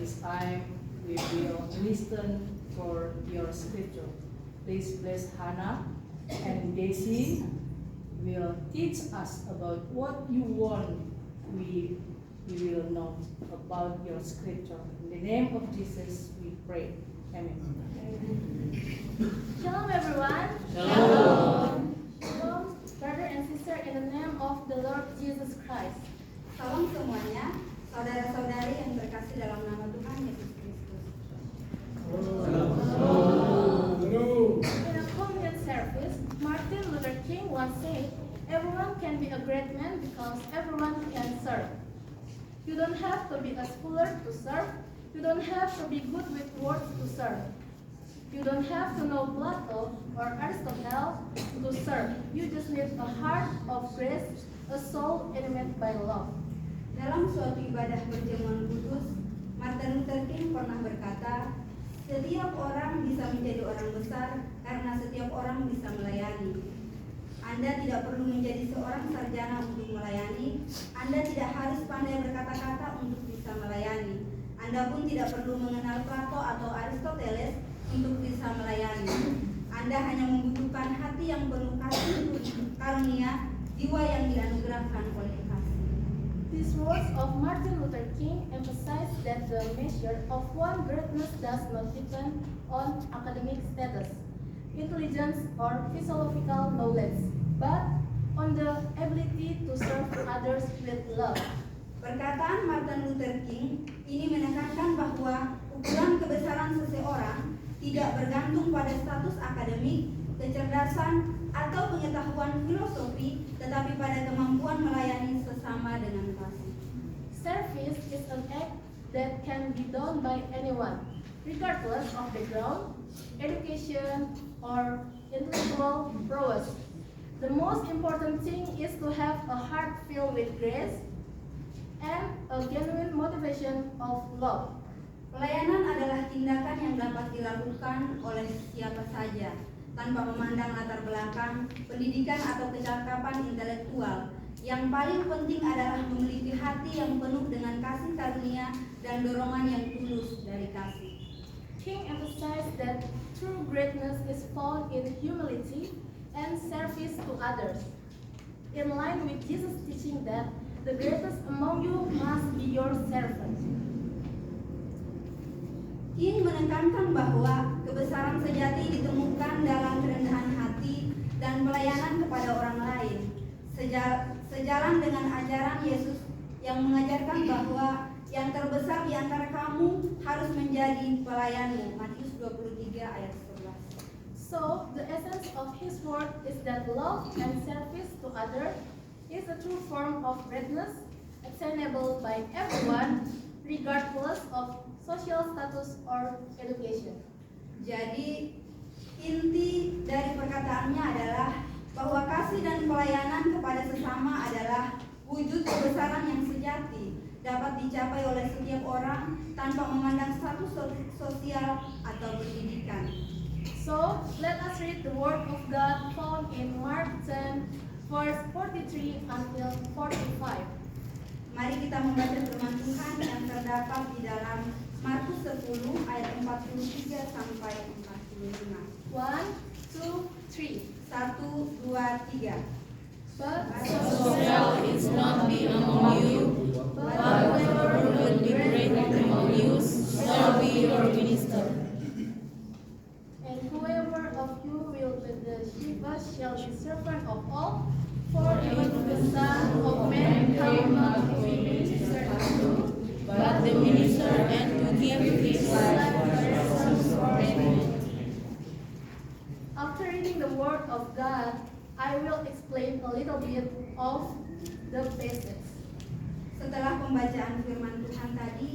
this time we will listen for your scripture. Please bless Hannah and Daisy will teach us about what you want we will know about your scripture. In the name of Jesus we pray. Amen. Shalom everyone. Shalom. Shalom, brother and sister, in the name of the Lord Jesus Christ. Salam semuanya, saudara-saudari yang terkasih dalam nama Tuhan Yesus Kristus. In a communion service, Martin Luther King once said, "Everyone can be a great man because everyone can serve." You don't have to be a scholar to serve. You don't have to be good with words to serve. You don't have to know Plato or Aristotle to serve. You just need a heart of grace, a soul animated by love. Dalam suatu ibadah perjamuan kudus, Martin Luther King pernah berkata, setiap orang bisa menjadi orang besar karena setiap orang bisa melayani. Anda tidak perlu menjadi seorang sarjana untuk melayani. Anda tidak harus pandai berkata-kata untuk bisa melayani. Anda pun tidak perlu mengenal Plato atau Aristoteles untuk bisa melayani. Anda hanya membutuhkan hati yang penuh kasih untuk karunia, jiwa yang dianugerahkan oleh kasih. These words of Martin Luther King emphasize that the measure of one greatness does not depend on academic status, intelligence, or philosophical knowledge, but on the ability to serve others with love. Perkataan Martin Luther King ini menekankan bahwa ukuran kebesaran seseorang tidak bergantung pada status akademik, kecerdasan, atau pengetahuan filosofi, tetapi pada kemampuan melayani sesama dengan kasih. Service is an act that can be done by anyone, regardless of background, education, or intellectual prowess. The most important thing is to have a heart filled with grace and a genuine motivation of love. Pelayanan adalah tindakan yang dapat dilakukan oleh siapa saja, tanpa memandang latar belakang, pendidikan atau kecakapan intelektual. Yang paling penting adalah memiliki hati yang penuh dengan kasih karunia dan dorongan yang tulus dari kasih. King emphasized that true greatness is found in humility and service to others, in line with Jesus' teaching that the greatest among you must be your servant. King menekankan bahwa kebesaran sejati ditemukan dalam kerendahan hati dan pelayanan kepada orang lain. Sejalan dengan ajaran Yesus yang mengajarkan bahwa yang terbesar di antara kamu harus menjadi pelayanmu. Matius 23 ayat 11. So, the essence of his word is that love and service to others is a true form of greatness, attainable by everyone, regardless of social status or education. Jadi inti dari perkataannya adalah bahwa kasih dan pelayanan kepada sesama adalah wujud kebesaran yang sejati, dapat dicapai oleh setiap orang tanpa memandang status sosial atau pendidikan. So, let us read the word of God found in Mark 10, verse 43 until 45. Mari kita membaca firman Tuhan yang terdapat di dalam Markus 10 ayat 43 sampai 45. 1, 2, 3. 1, 2, 3. But So shall it not be among you, but whoever will be great among you shall be your minister. and whoever of you will be the chiefest shall be servant of all. For even the Son of Man came not to be ministered unto, But the minister and to give his life a ransom for many. After reading the word of God, I will explain a little bit of the basics. Setelah pembacaan firman Tuhan tadi,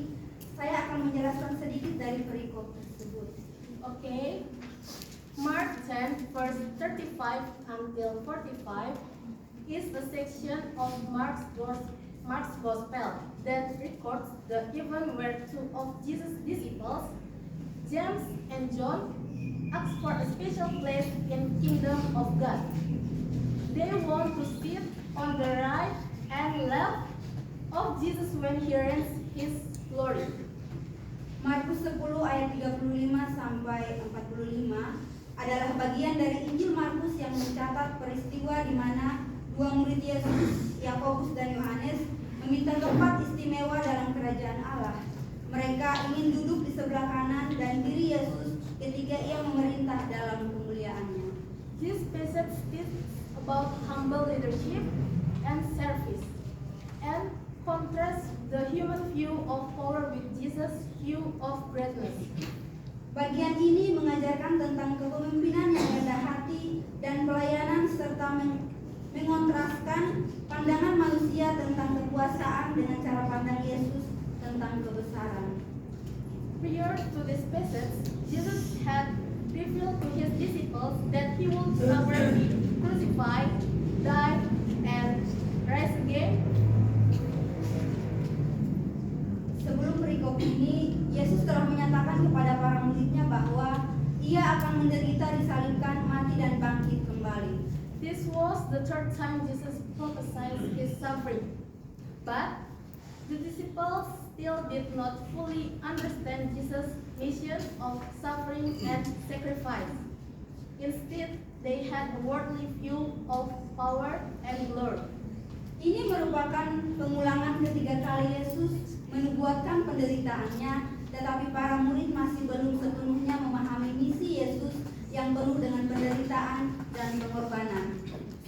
saya akan menjelaskan sedikit dari perikop tersebut. Okay? Mark 10, verse 35 until 45 is a section of Mark's Gospel that records the event where two of Jesus' disciples, James and John, asked for a special place in kingdom of God. They want to sit on the right and left of Jesus when he reigns his glory. ayat 35 sampai 45 adalah bagian dari Injil Markus yang mencatat peristiwa di mana dua murid Yesus, Yakobus dan Yohanes, meminta tempat istimewa dalam kerajaan Allah. Mereka ingin duduk di sebelah kanan dan kiri Yesus ketika ia memerintah dalam kemuliaannya. This passage speaks about humble leadership and service, and contrasts the human view of power with Jesus' view of greatness. Bagian ini mengajarkan tentang kepemimpinan yang rendah hati dan pelayanan serta mengontraskan pandangan manusia tentang kekuasaan dengan cara pandang Yesus tentang kebesaran. Prior to this passage, Jesus had revealed to his disciples that he would suffer, be crucified, die, and rise again. Sebelum perikop ini, Yesus telah menyatakan kepada para muridnya bahwa ia akan menderita, disalibkan, mati, dan bangkit kembali. This was the third time Jesus prophesied his suffering. But the disciples still did not fully understand Jesus' mission of suffering and sacrifice. Instead, they had a worldly view of power and glory. Ini merupakan pengulangan ketiga kali Yesus menubuatkan penderitaannya, tetapi para murid masih belum sepenuhnya memahami misi Yesus yang penuh dengan penderitaan dan pengorbanan.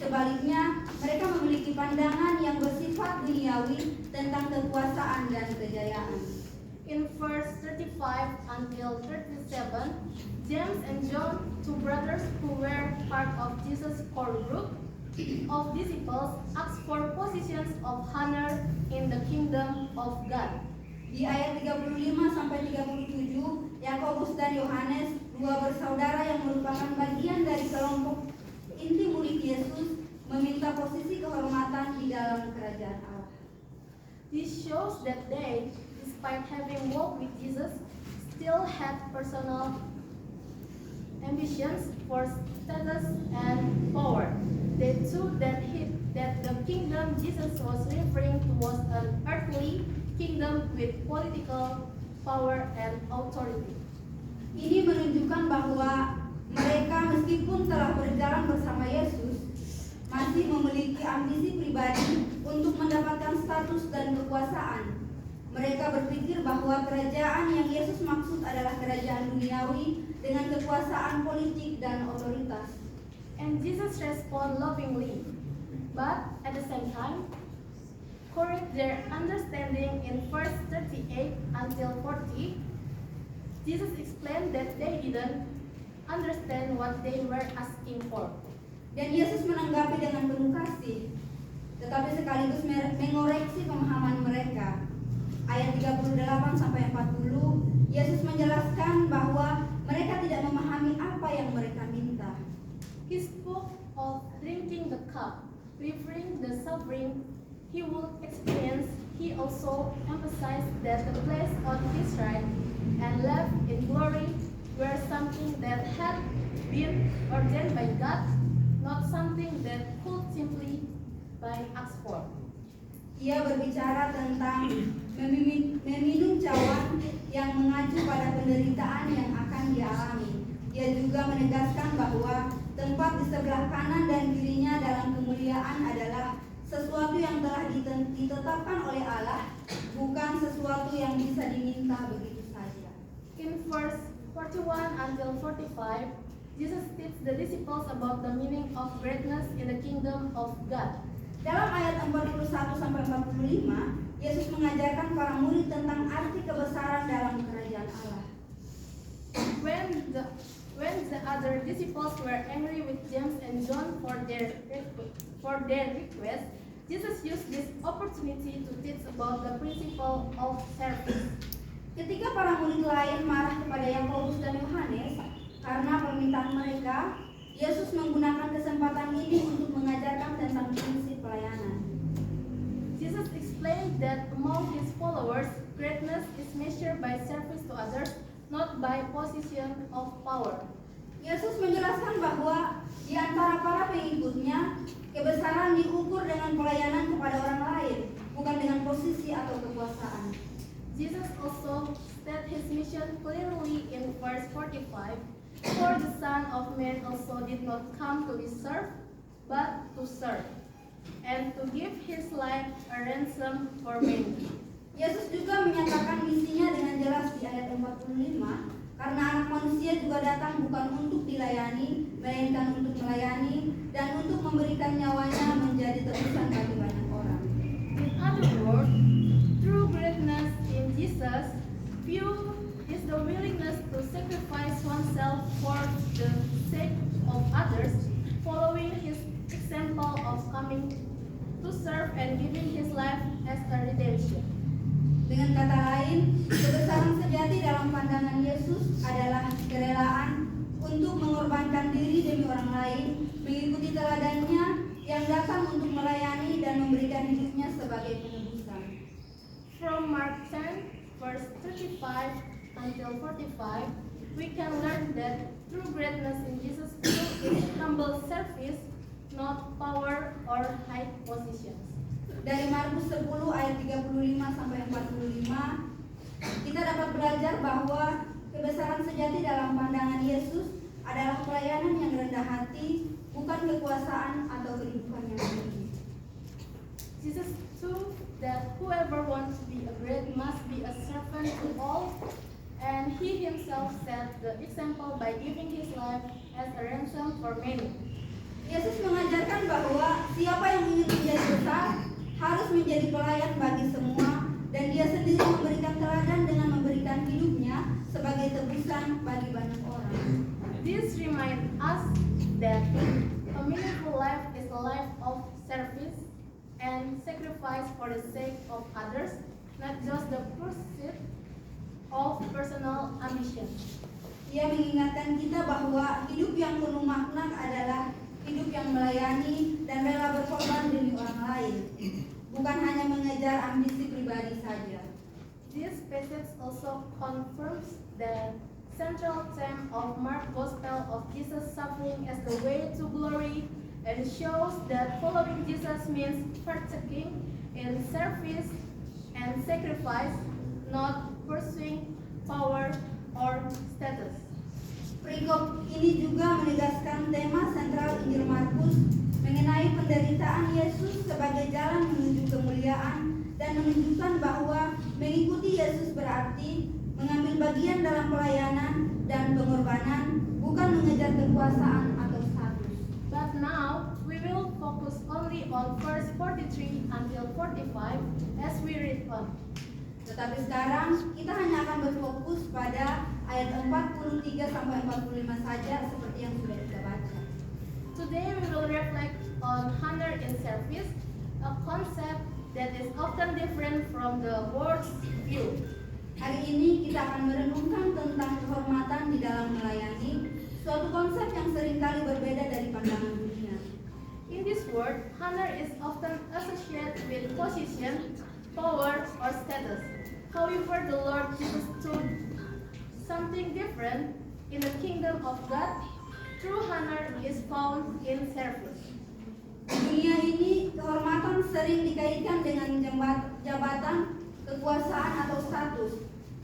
Sebaliknya, mereka memiliki pandangan yang bersifat duniawi tentang kekuasaan dan kejayaan. In verse 35 until 37, James and John, two brothers who were part of Jesus' core group of disciples, asked for positions of honor in the kingdom of God. Di ayat 35 sampai 37, Yakobus dan Yohanes, dua bersaudara yang merupakan bagian dari kelompok inti murid Yesus, meminta posisi kehormatan di dalam kerajaan Allah. This shows that they, despite having walked with Jesus, still had personal ambitions for status and power. They thought that the kingdom Jesus was referring to was an earthly kingdom with political power and authority. Ini menunjukkan bahwa mereka meskipun telah berjalan bersama Yesus, masih memiliki ambisi pribadi untuk mendapatkan status dan kekuasaan. Mereka berpikir bahwa kerajaan yang Yesus maksud adalah kerajaan duniawi dengan kekuasaan politik dan otoritas. And Jesus responded lovingly, but at the same time, correct their understanding in verse 38 until 40. Jesus explained that they didn't understand what they were asking for. Dan Yesus menanggapi dengan penuh kasih, tetapi sekaligus mengoreksi pemahaman mereka. Ayat 38 sampai 40, Yesus menjelaskan bahwa mereka tidak memahami apa yang mereka minta. He spoke of drinking the cup, referring the suffering he would experience. He also emphasized that the place on his right and left in glory were something that had been ordained by God, not something that could simply be asked for. Ia berbicara tentang meminum cawan yang mengacu pada penderitaan yang akan dialami. Ia juga menegaskan bahwa tempat di sebelah kanan dan kirinya dalam kemuliaan adalah sesuatu yang telah ditetapkan oleh Allah, bukan sesuatu yang bisa diminta begitu saja. In verse 41 until 45, Jesus teaches the disciples about the meaning of greatness in the kingdom of God. Dalam ayat 41 sampai 45, Yesus mengajarkan para murid tentang arti kebesaran dalam kerajaan Allah. When the other disciples were angry with James and John for their request, Jesus used this opportunity to teach about the principle of service. Ketika para murid lain marah kepada Yakobus dan Yohanes karena permintaan mereka, Yesus menggunakan kesempatan ini untuk mengajarkan tentang prinsip pelayanan. Jesus explained that among his followers, greatness is measured by service to others, not by position of power. Yesus menjelaskan bahwa di antara para pengikutnya, kebesaran diukur dengan pelayanan kepada orang lain, bukan dengan posisi atau kekuasaan. Jesus also stated his mission clearly in verse 45, "For the Son of Man also did not come to be served, but to serve, and to give his life a ransom for many." Yesus juga menyatakan misinya dengan jelas di ayat 45, karena anak manusia juga datang bukan untuk dilayani, melainkan untuk melayani dan untuk memberikan nyawanya menjadi tebusan bagi banyak orang. In other words, true greatness in Jesus view is the willingness to sacrifice oneself for the sake of others, following his example of coming to serve and giving his life as a redemption. Dengan kata lain, kebesaran sejati dalam pandangan Yesus adalah kerelaan untuk mengorbankan diri demi orang lain, mengikuti teladannya yang datang untuk melayani dan memberikan hidupnya sebagai penebusan. From Mark 10, verse 35 until 45, we can learn that true greatness in Jesus is humble service, not power or high positions. Dari Markus 10 ayat 35 sampai 45, kita dapat belajar bahwa kebesaran sejati dalam pandangan Yesus adalah pelayanan yang rendah hati, bukan kekuasaan atau kedudukan yang tinggi. Jesus taught that whoever wants to be a great must be a servant to all, and he himself set the example by giving his life as a ransom for many. Yesus mengajarkan bahwa siapa yang ingin menjadi besar harus menjadi pelayan bagi semua, dan dia sendiri memberikan teladan dengan memberikan hidupnya sebagai tebusan bagi banyak orang. This reminds us that a meaningful life is a life of service and sacrifice for the sake of others, not just the pursuit of personal ambition. Ia mengingatkan kita bahwa hidup yang penuh makna adalah hidup yang melayani dan rela berkorban demi orang lain, bukan hanya mengejar ambisi pribadi saja. This passage also confirms the central theme of Mark's Gospel of Jesus suffering as the way to glory, and shows that following Jesus means partaking in service and sacrifice, not pursuing power or status. Perikop ini juga menegaskan tema sentral Injil Markus mengenai penderitaan Yesus sebagai jalan menuju kemuliaan, dan menunjukkan bahwa mengikuti Yesus berarti mengambil bagian dalam pelayanan dan pengorbanan, bukan mengejar kekuasaan atau status. But now we will focus only on verse 43 until 45 as we read on. Tetapi sekarang kita hanya akan berfokus pada ayat 43 sampai 45 saja seperti yang sudah kita baca. Today we will reflect on honor in service, a concept that is often different from the world's view. Hari ini kita akan merenungkan tentang kehormatan di dalam melayani, suatu konsep yang seringkali berbeda dari pandangan dunia. In this word, honor is often associated with position, power, or status. However, the Lord Jesus taught something different. In the kingdom of God, true honor is found in service. Di dunia ini, kehormatan sering dikaitkan dengan jabatan, kekuasaan, atau status.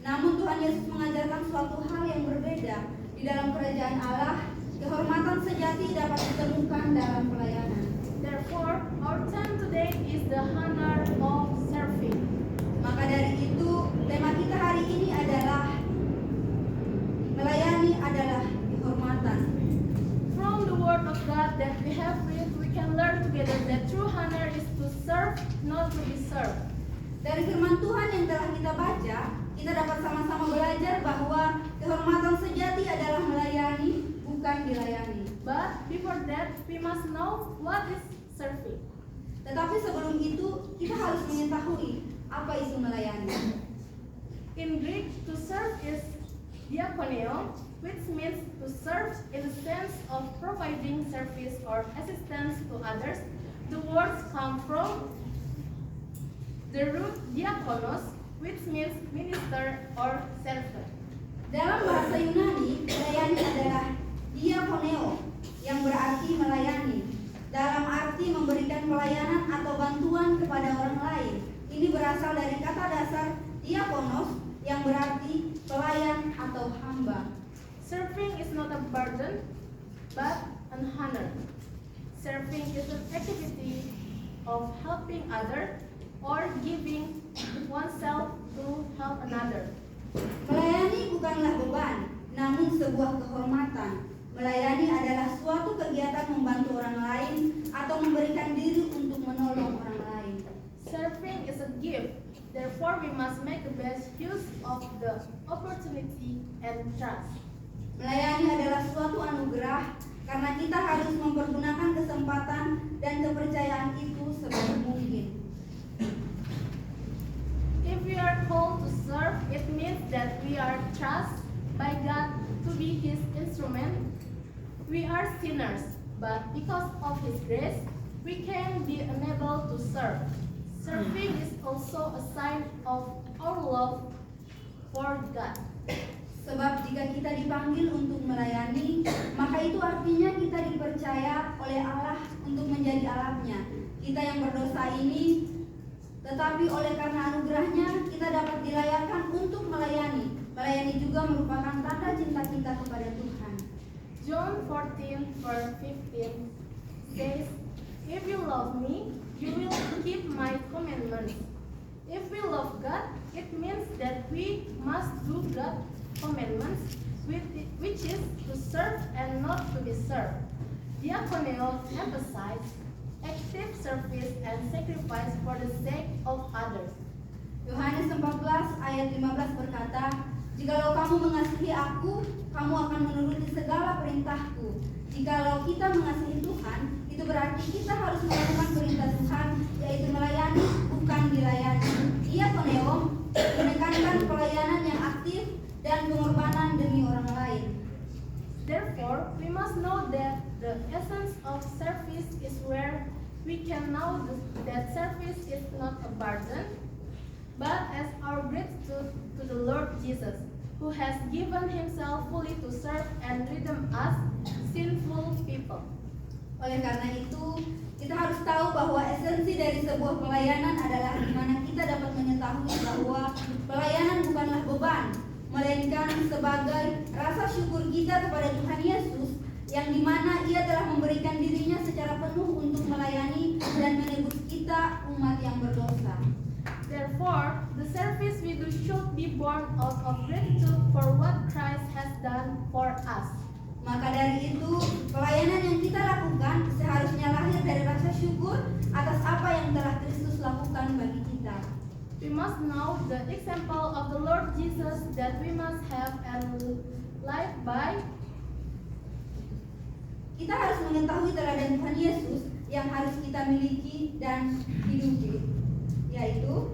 Namun Tuhan Yesus mengajarkan suatu hal yang berbeda. Di dalam kerajaan Allah, kehormatan sejati dapat ditemukan dalam pelayanan. Therefore, our theme today is the honor of serving. Maka dari itu, tema kita hari ini adalah melayani adalah kehormatan. From the word of God that we have read, we can learn together that true honor is to serve, not to be served. Dari firman Tuhan yang telah kita baca, kita dapat sama-sama belajar bahwa kehormatan sejati adalah melayani, bukan dilayani. But before that, we must know what is serving. Tetapi sebelum itu, kita harus mengetahui apa itu melayani. In Greek, to serve is diakoneo, which means to serve in the sense of providing service or assistance to others. The words come from the root diakonos, which means minister or servant. Dalam bahasa Yunani, melayani adalah diakoneo, yang berarti melayani, dalam arti memberikan pelayanan atau bantuan kepada orang lain. Ini berasal dari kata dasar diakonos, yang berarti pelayan atau hamba. Serving is not a burden, but an honor. Serving is an activity of helping others or giving oneself to help another. Melayani bukanlah beban, namun sebuah kehormatan. Melayani adalah suatu kegiatan membantu orang lain atau memberikan diri untuk menolong orang lain. Serving is a gift, therefore we must make the best use of the opportunity and trust. Melayani adalah suatu anugerah karena kita harus mempergunakan kesempatan dan kepercayaan itu sebaik mungkin. If we are called to serve, it means that we are trusted by God to be His instrument. We are sinners, but because of His grace, we can be enabled to serve. Serving is also a sign of our love for God. Sebab jika kita dipanggil untuk melayani, maka itu artinya kita dipercaya oleh Allah untuk menjadi alatnya. Kita yang berdosa ini, tetapi oleh karena anugerahnya kita dapat dilayakkan untuk melayani. Melayani juga merupakan tanda cinta kita kepada Tuhan. John 14 verse 15 says, "If you love me, you will keep my commandments." If we love God, it means that we must do God's commandments, which is to serve and not to be served. Diakoneo emphasizes active service and sacrifice for the sake of others. Yohanes 14 ayat 15 berkata, "Jikalau kamu mengasihi aku, kamu akan menuruti segala perintahku." Jikalau kita mengasihi Tuhan, itu berarti kita harus melakukan perintah Tuhan, yaitu melayani, bukan dilayani. Diakoneo menekankan pelayanan yang aktif dan pengorbanan demi orang lain. Therefore, we must know that the essence of service is where we can know that service is not a burden, but as our gratitude to the Lord Jesus, who has given Himself fully to serve and redeem us, sinful people. Oleh karena itu, kita harus tahu bahwa esensi dari sebuah pelayanan adalah di mana kita dapat mengetahui bahwa pelayanan bukanlah beban, melainkan sebagai rasa syukur kita kepada Tuhan Yesus, yang dimana Ia telah memberikan dirinya secara penuh untuk melayani dan menebus kita umat yang berdosa. Therefore, the service we do should be born out of gratitude for what Christ has done for us. Maka dari itu, pelayanan yang kita lakukan seharusnya lahir dari rasa syukur atas apa yang telah Kristus lakukan bagi kita. We must know the example of the Lord Jesus that we must have and live by. Kita harus mengetahui teladan Tuhan Yesus yang harus kita miliki dan hidupi, yaitu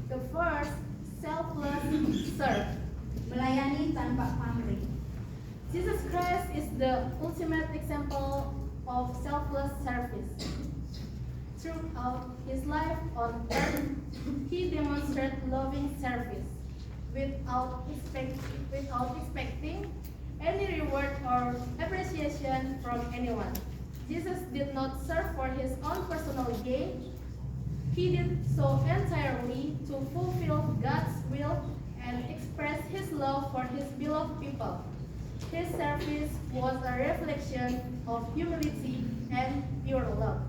The first, selfless serve. melayani tanpa pamrih. Jesus Christ is the ultimate example of selfless service. Throughout His life on earth, He demonstrated loving service without expecting any reward or appreciation from anyone. Jesus did not serve for His own personal gain. He did so entirely to fulfill God's will and express His love for His beloved people. His service was a reflection of humility and pure love.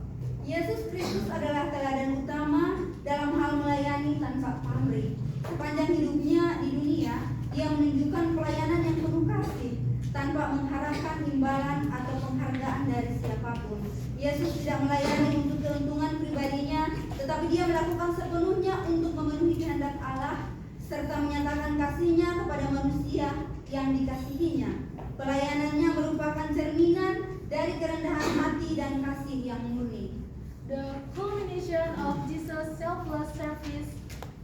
Yesus Kristus adalah teladan utama dalam hal melayani tanpa pamrih. Sepanjang hidupnya di dunia, Dia menunjukkan pelayanan yang penuh kasih, tanpa mengharapkan imbalan atau penghargaan dari siapapun. Yesus tidak melayani untuk keuntungan pribadinya, tetapi Dia melakukan sepenuhnya untuk memenuhi kehendak Allah, serta menyatakan kasih-Nya kepada manusia yang dikasihinya. Pelayanannya merupakan cerminan dari kerendahan hati dan kasih yang murni. The culmination of Jesus' selfless service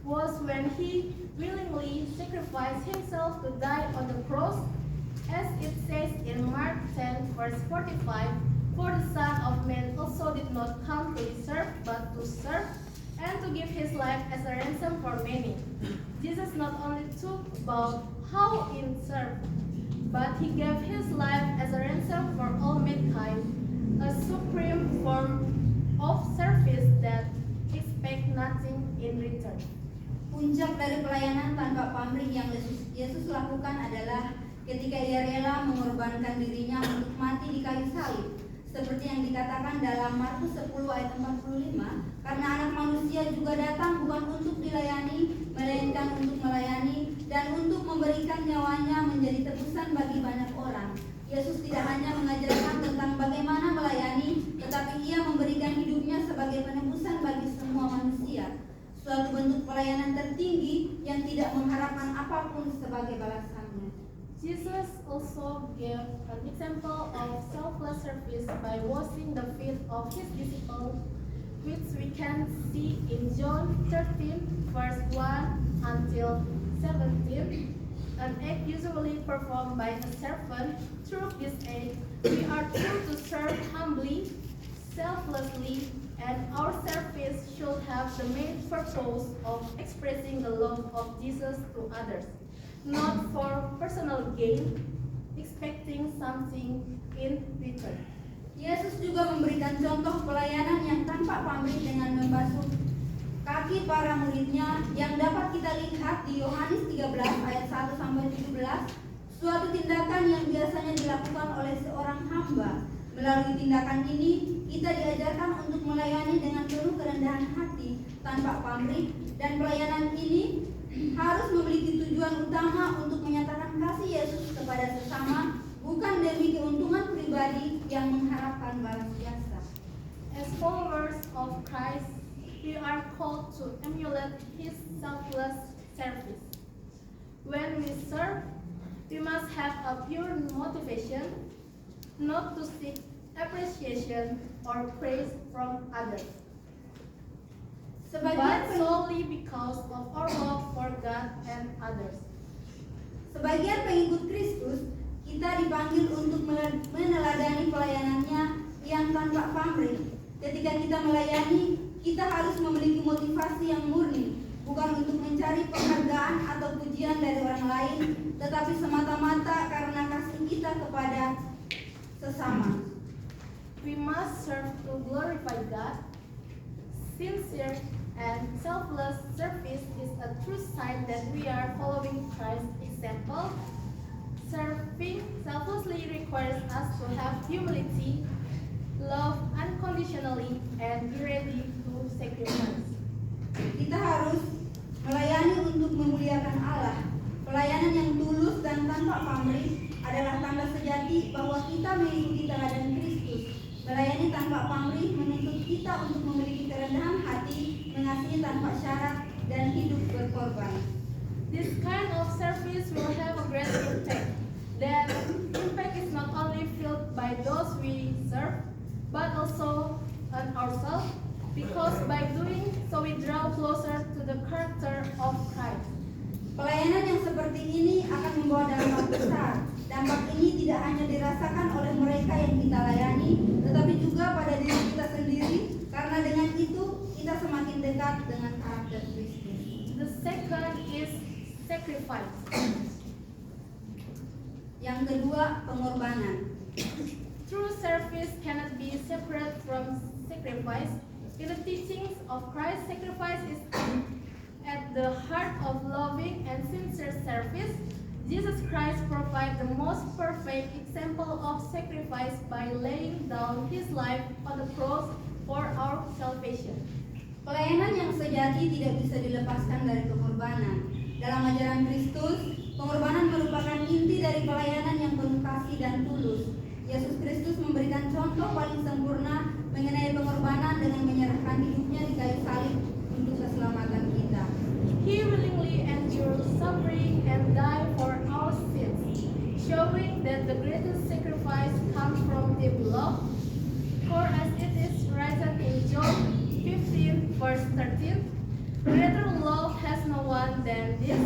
was when He willingly sacrificed Himself to die on the cross, as it says in Mark 10 verse 45, "For the Son of Man also did not come to be served, but to serve, and to give His life as a ransom for many." Jesus not only took about how in serve, but He gave His life as a ransom for all mankind, a supreme form of service that expect nothing in return. Puncak dari pelayanan tanpa pamrih yang Yesus lakukan adalah ketika ia rela mengorbankan dirinya untuk mati di kayu salib. Seperti yang dikatakan dalam Markus 10 ayat 45, karena anak manusia juga datang bukan untuk dilayani, melainkan untuk melayani dan untuk memberikan nyawanya menjadi tebusan bagi banyak orang. Yesus tidak hanya mengajarkan tentang bagaimana melayani, tetapi ia memberikan hidupnya sebagai penebusan bagi semua manusia. Suatu bentuk pelayanan tertinggi yang tidak mengharapkan apapun sebagai balasannya. Jesus also gave an example of selfless service by washing the feet of his disciples, which we can see in John 13, verse 1 until 17, an act usually performed by a servant. Through this act, we are told to serve humbly, selflessly, and our service should have the main purpose of expressing the love of Jesus to others, not for personal gain, expecting something in return. Yesus juga memberikan contoh pelayanan yang tanpa pamrih dengan membasuh kaki para muridnya yang dapat kita lihat di Yohanes 13 ayat 1 sampai 17, suatu tindakan yang biasanya dilakukan oleh seorang hamba. Melalui tindakan ini, kita diajarkan untuk melayani dengan penuh kerendahan hati tanpa pamrih, dan pelayanan ini harus memiliki tujuan utama untuk menyatakan kasih Yesus kepada sesama, bukan demi keuntungan pribadi yang mengharapkan balas jasa. As followers of Christ, we are called to emulate his selfless service. When we serve, we must have a pure motivation, not to seek appreciation or praise from others, but solely because of our love for God and others. Sebagian pengikut Kristus, kita dipanggil untuk meneladani pelayanannya yang tanpa pamrih. Ketika kita melayani, kita harus memiliki motivasi yang murni, bukan untuk mencari penghargaan atau pujian dari orang lain, tetapi semata-mata karena kasih kita kepada sesama. We must serve to glorify God. Sincere and selfless service is a true sign that we are following Christ's example. Serving selflessly requires us to have humility, love unconditionally, and be ready to sacrifice. Kita harus melayani untuk memuliakan Allah. Pelayanan yang tulus dan tanpa pamrih adalah tanda sejati bahwa kita mengikuti teladan Kristus. Melayani tanpa pamrih menuntut kita untuk memiliki kerendahan hati, mengasihi tanpa syarat, dan hidup berkorban. This kind of service will have a great impact. That impact is not only felt by those we serve, but also on ourselves, because by doing so we draw closer to the character of Christ. Pelayanan yang seperti ini akan membawa dampak besar. Dampak ini tidak hanya dirasakan oleh mereka yang kita layani, tetapi juga pada diri kita sendiri, karena dengan itu kita semakin dekat dengan karakter Kristus. The second is sacrifice. Yang kedua, pengorbanan. True service cannot be separate from sacrifice. In the teachings of Christ, sacrifice is at the heart of loving and sincere service. Jesus Christ provides the most perfect example of sacrifice by laying down his life on the cross for our salvation. Pelayanan yang sejati tidak bisa dilepaskan dari pengorbanan. Dalam ajaran Kristus, pengorbanan merupakan inti dari pelayanan yang penuh kasih dan tulus. Yesus Kristus memberikan contoh paling sempurna mengenai pengorbanan dengan menyerahkan hidupnya di kayu salib untuk keselamatan kita. He willingly endured suffering and died for our sins, showing that the greatest sacrifice comes from deep love. For as it is written in John 15, verse 13, greater love has no one than this,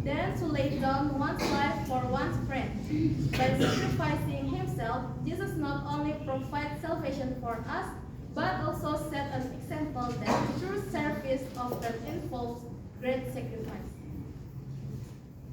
than to lay down one's life for one's friend. By sacrificing himself, Jesus not only provides salvation for us, but also set an example that true service often involves great sacrifice.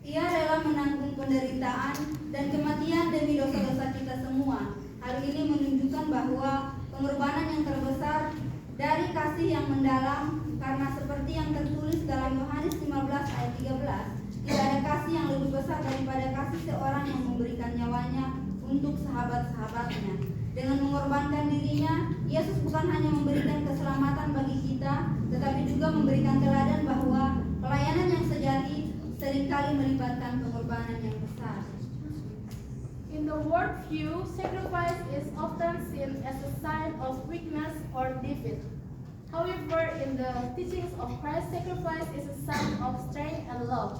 Ia rela menanggung penderitaan dan kematian demi dosa-dosa kita semua. Hal ini menunjukkan bahwa pengorbanan yang terbesar dari kasih yang mendalam, karena seperti yang tertulis dalam Yohanes 15 ayat 13, Tidak ada kasih yang lebih besar daripada kasih seorang yang memberikan nyawanya untuk sahabat-sahabatnya. Dengan mengorbankan dirinya, Yesus bukan hanya memberikan keselamatan bagi kita, tetapi juga memberikan teladan bahwa pelayanan yang sejati seringkali melibatkan pengorbanan yang besar. In the worldview, sacrifice is often seen as a sign of weakness or defeat. However, in the teachings of Christ, sacrifice is a sign of strength and love.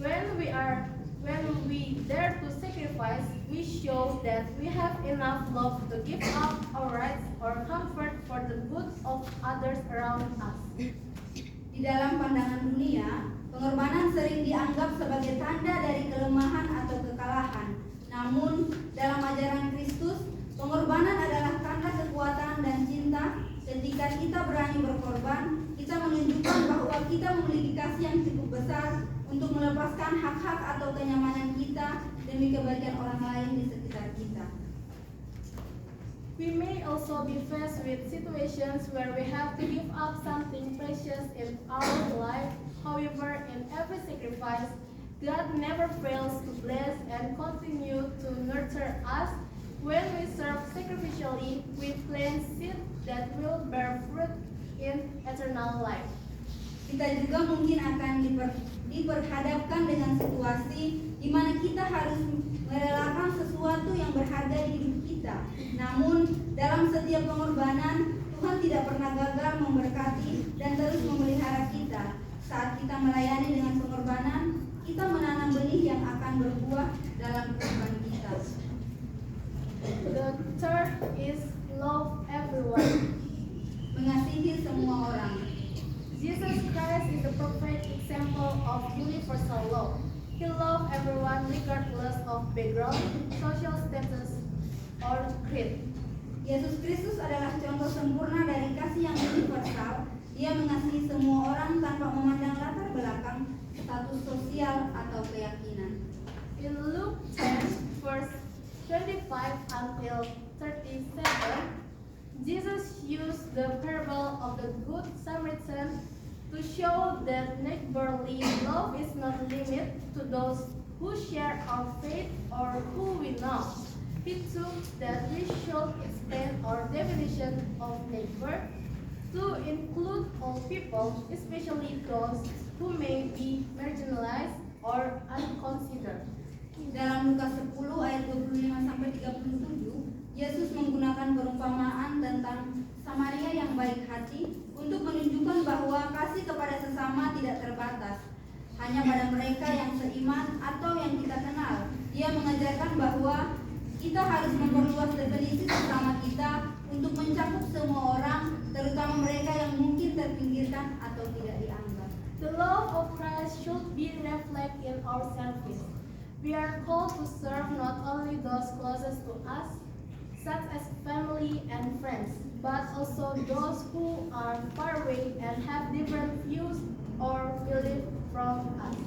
When we dare to sacrifice, we show that we have enough love to give up our rights or comfort for the good of others around us. Di dalam pandangan dunia, pengorbanan sering dianggap sebagai tanda dari kelemahan atau kekalahan. Namun, dalam ajaran Kristus, pengorbanan adalah tanda kekuatan dan cinta. Ketika kita berani berkorban, kita menunjukkan bahwa kita memiliki kasih yang cukup besar untuk melepaskan hak-hak atau kenyamanan kita demi kebaikan orang lain di sekitar kita. We may also be faced with situations where we have to give up something precious in our life. However, in every sacrifice, God never fails to bless and continue to nurture us. When we serve sacrificially, we plant seed that will bear fruit in eternal life. Kita juga mungkin akan diperhadapkan dengan situasi di mana kita harus merelakan sesuatu yang berharga di hidup kita. Namun, dalam setiap pengorbanan, Tuhan tidak pernah gagal memberkati dan terus memelihara kita. Saat kita melayani dengan pengorbanan, kita menanam benih yang akan berbuah dalam kehidupan kita. The third is love everyone. Mengasihi semua orang. Jesus Christ is the perfect example of universal love. He loved everyone regardless of background, social status, or creed. Yesus Kristus adalah contoh sempurna dari kasih yang universal. Dia mengasihi semua orang tanpa memandang latar belakang, status sosial, atau keyakinan. In Luke 10, verse 25 until 37, Jesus used the parable of the Good Samaritan to show that neighborly love is not limited to those who share our faith or who we know. He took that we should expand our definition of neighbor to include all people, especially those who may be marginalized or unconsidered. Dalam Lukas 10 ayat 25-37, Yesus menggunakan perumpamaan tentang Samaria yang baik hati untuk menunjukkan bahwa kasih kepada sesama tidak terbatas hanya pada mereka yang seiman atau yang kita kenal. Dia mengajarkan bahwa kita harus memperluas definisi sesama kita untuk mencakup semua orang, terutama mereka yang mungkin terpinggirkan atau tidak dianggap. The love of Christ should be reflected in our service. We are called to serve not only those closest to us, such as family and friends, but also those who are far away and have different views or beliefs from us.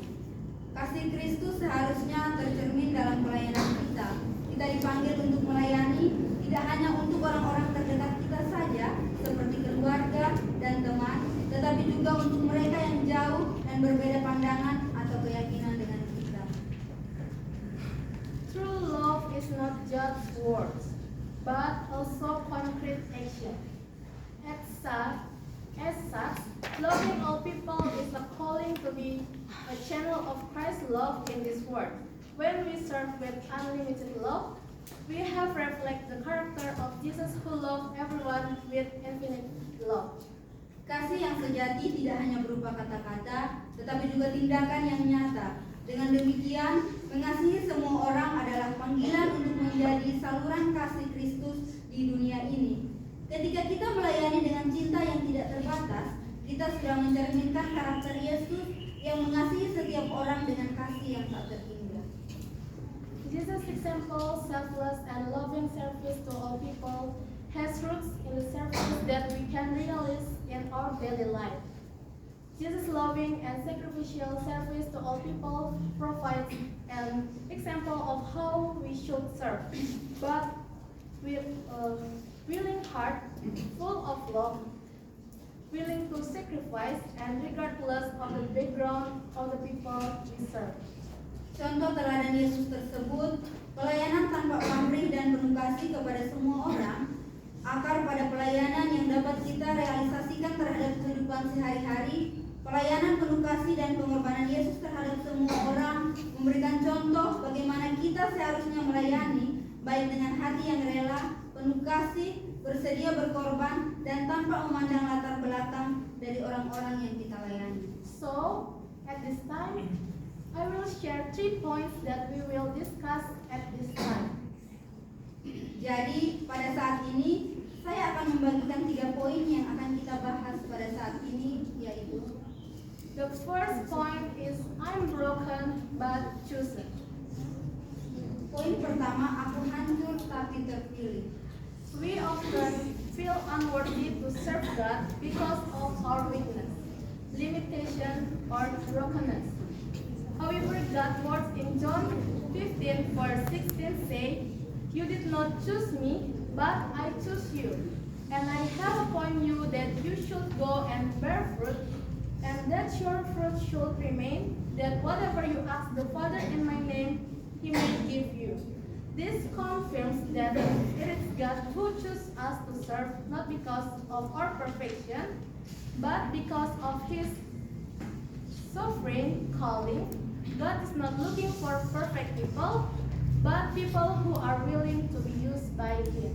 Kasih Kristus seharusnya tercermin dalam pelayanan kita. Kita dipanggil untuk melayani tidak hanya untuk orang-orang terdekat kita saja, seperti keluarga dan teman, tetapi juga untuk mereka yang jauh dan berbeda pandangan atau keyakinan dengan kita. True love is not just words, but also concrete action. As such, loving all people is a calling to be a channel of Christ's love in this world. When we serve with unlimited love, we have reflect the character of Jesus who loved everyone with infinite love. Kasih yang sejati tidak hanya berupa kata-kata, tetapi juga tindakan yang nyata. Dengan demikian, mengasihi semua orang adalah panggilan untuk menjadi saluran kasih Kristus di dunia ini. Ketika kita melayani dengan cinta yang tidak terbatas, kita sudah mencerminkan karakter Yesus yang mengasihi setiap orang dengan kasih yang tak terhingga. Jesus' example, selfless and loving service to all people, has roots in the service that we can realize in our daily life. Jesus' loving and sacrificial service to all people provides an example of how we should serve, but with a willing heart, full of love. willing to sacrifice, and regardless of the background of the people we serve. Contoh teladan Yesus tersebut, pelayanan tanpa pamrih dan penuh kasih kepada semua orang, akar pada pelayanan yang dapat kita realisasikan terhadap kehidupan sehari-hari. Pelayanan penuh kasih dan pengorbanan Yesus terhadap semua orang memberikan contoh bagaimana kita seharusnya melayani, baik dengan hati yang rela, penuh kasih, bersedia berkorban, dan tanpa memandang latar belakang dari orang-orang yang kita layani. So, at this time, I will share 3 points that we will discuss at this time. Jadi pada saat ini saya akan membagikan 3 poin yang akan kita bahas pada saat ini, yaitu The first point is I'm broken but chosen. poin pertama, aku hancur tapi terpilih. We often feel unworthy to serve God because of our weakness, limitation, or brokenness. However, God's words in John 15 verse 16 say, "You did not choose me, but I chose you. And I have appointed you that you should go and bear fruit, and that your fruit should remain, that whatever you ask the Father in my name, He may give you." This confirms that it is God who chose us to serve, not because of our perfection, but because of His sovereign calling. God is not looking for perfect people, but people who are willing to be used by Him.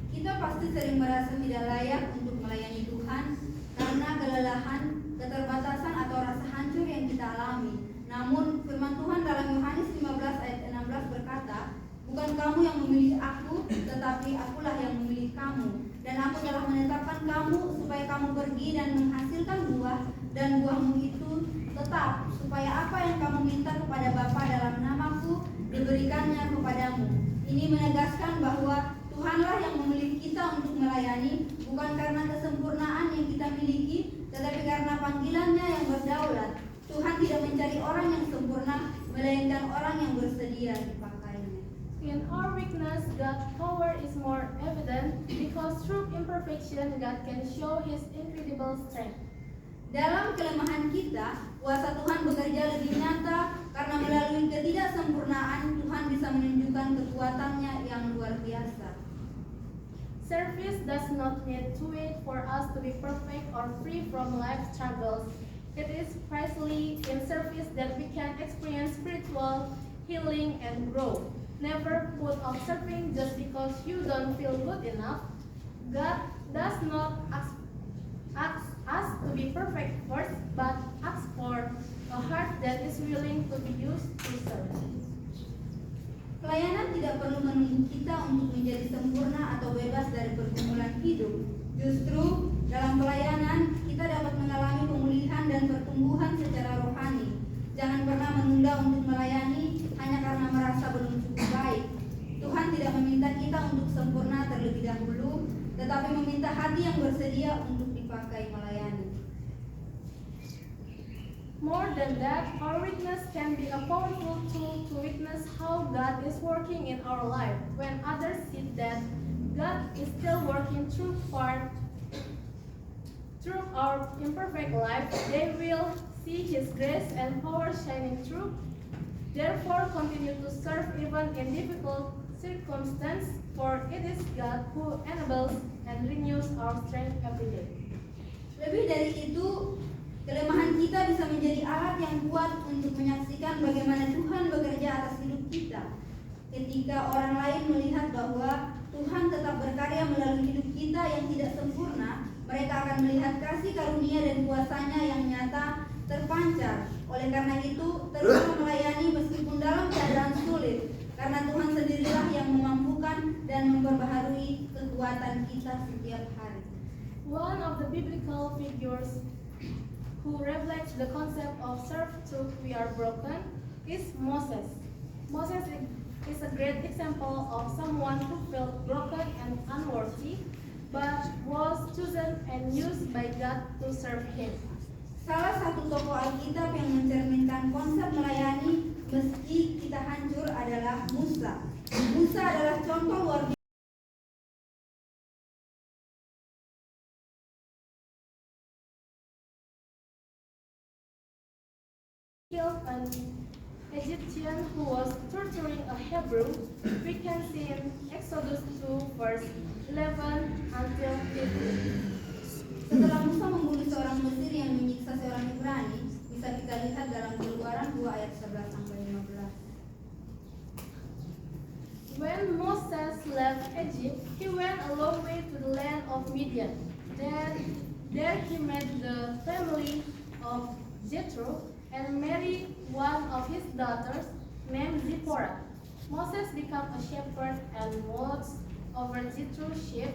Kita pasti sering merasa tidak layak untuk melayani Tuhan karena kelelahan, keterbatasan atau rasa hancur yang kita alami. Namun firman Tuhan dalam Yohanes 15 ayat 16 berkata, "Bukan kamu yang memilih aku, tetapi akulah yang memilih kamu. Dan aku telah menetapkan kamu supaya kamu pergi dan menghasilkan buah, dan buahmu itu tetap, supaya apa yang kamu minta kepada Bapa dalam namaku diberikannya kepadamu." Ini menegaskan bahwa Tuhanlah yang memilih kita untuk melayani, bukan karena kesempurnaan yang kita miliki, tetapi karena panggilannya yang berdaulat. Tuhan tidak mencari orang yang sempurna, melainkan orang yang bersedia dipakainya. In our weakness, God's power is more evident because through imperfection, God can show His incredible strength. Dalam kelemahan kita, kuasa Tuhan bekerja lebih nyata karena melalui ketidaksempurnaan Tuhan bisa menunjukkan kekuatannya yang luar biasa. Service does not need to wait for us to be perfect or free from life struggles. It is precisely in service that we can experience spiritual healing and growth. Never put off serving just because you don't feel good enough. God does not ask us to be perfect first, but ask for a heart that is willing to be used to serve. Pelayanan tidak perlu menunggu kita untuk menjadi sempurna atau bebas dari pergumulan hidup. Justru dalam pelayanan kita dapat mengalami pemulihan dan pertumbuhan secara rohani. Jangan pernah menunda untuk melayani hanya karena merasa belum cukup baik. Tuhan tidak meminta kita untuk sempurna terlebih dahulu, tetapi meminta hati yang bersedia untuk dipakai melayani. More than that, our witness can be a powerful tool to witness how God is working in our life. When others see that God is still working through our imperfect life, they will see His grace and power shining through. Therefore, continue to serve even in difficult circumstances, for it is God who enables and renews our strength every day. Lebih dari itu, kelemahan kita bisa menjadi alat yang kuat untuk menyaksikan bagaimana Tuhan bekerja atas hidup kita. Ketika orang lain melihat bahwa Tuhan tetap berkarya melalui hidup kita yang tidak sempurna, mereka akan melihat kasih karunia dan kuasa-Nya yang nyata terpancar. Oleh karena itu, teruslah melayani meskipun dalam keadaan sulit, karena Tuhan sendirilah yang memampukan dan memperbaharui kekuatan kita setiap hari. One of the biblical figures who reflects the concept of serve till we are broken is Moses. Moses is a great example of someone who felt broken and unworthy, but was chosen and used by God to serve Him. Salah satu tokoh Alkitab yang mencerminkan konsep melayani meski kita hancur adalah Musa. Musa adalah contoh luar biasa killed an Egyptian who was torturing a Hebrew, we can see in Exodus 2 verse 11 until 15. Setelah Musa membunuh seorang Mesir yang menyiksa seorang Ibrani, bisa kita lihat dalam Keluaran 2 ayat 11 sampai 15. When Moses left Egypt, he went a long way to the land of Midian. There he met the family of Jethro and married one of his daughters named Zipporah. Moses became a shepherd and watched over Jethro's sheep.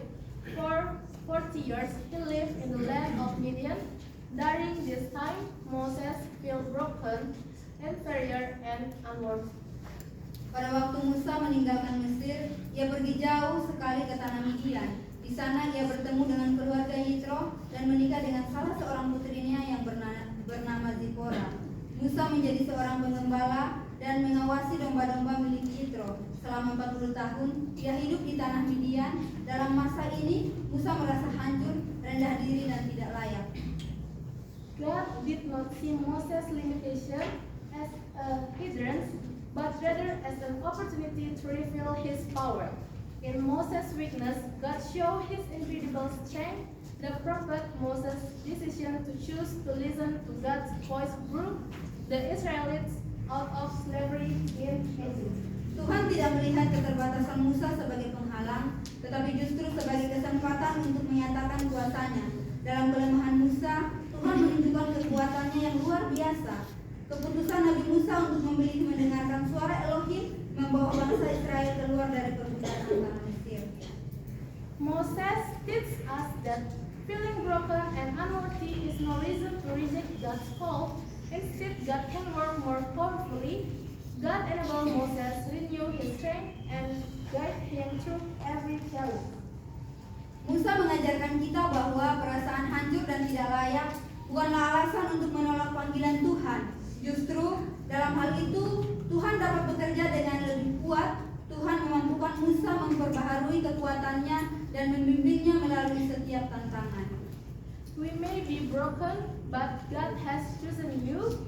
For 40 years he lived in the land of Midian. During this time, Moses felt broken, inferior, and unworthy. Pada waktu Musa meninggalkan Mesir, ia pergi jauh sekali ke tanah Midian. Di sana ia bertemu dengan keluarga Yitro dan menikah dengan salah seorang putrinya yang bernama Zipporah. Musa menjadi seorang pengembala dan mengawasi domba-domba milik Yitro. Selama 40 tahun, ia hidup di tanah Midian. Dalam masa ini, Musa merasa hancur, rendah diri, dan tidak layak. God did not see Moses' limitation as a hindrance, but rather as an opportunity to reveal his power. In Moses' weakness, God showed his incredible strength. The prophet Moses' decision to choose to listen to God's voice brought the Israelites out of slavery in Egypt. Tuhan tidak melihat keterbatasan Musa sebagai penghalang, tetapi justru sebagai kesempatan untuk menyatakan kuasanya. Dalam kelemahan Musa, Tuhan menunjukkan kekuatannya yang luar biasa. Keputusan Nabi Musa untuk memilih mendengarkan suara Elohim membawa bangsa Israel keluar dari perbudakan tanah Mesir. Moses teaches us that feeling broken and unworthy is no reason to reject God's call. Instead, God can work more powerfully. God enabled Moses renew his strength and guide him through every challenge. Musa mengajarkan kita bahwa perasaan hancur dan tidak layak bukanlah alasan untuk menolak panggilan Tuhan. Justru dalam hal itu Tuhan dapat bekerja dengan lebih kuat. Tuhan memampukan Musa memperbaharui kekuatannya dan membimbingnya melalui setiap tantangan. We may be broken, but God has chosen you,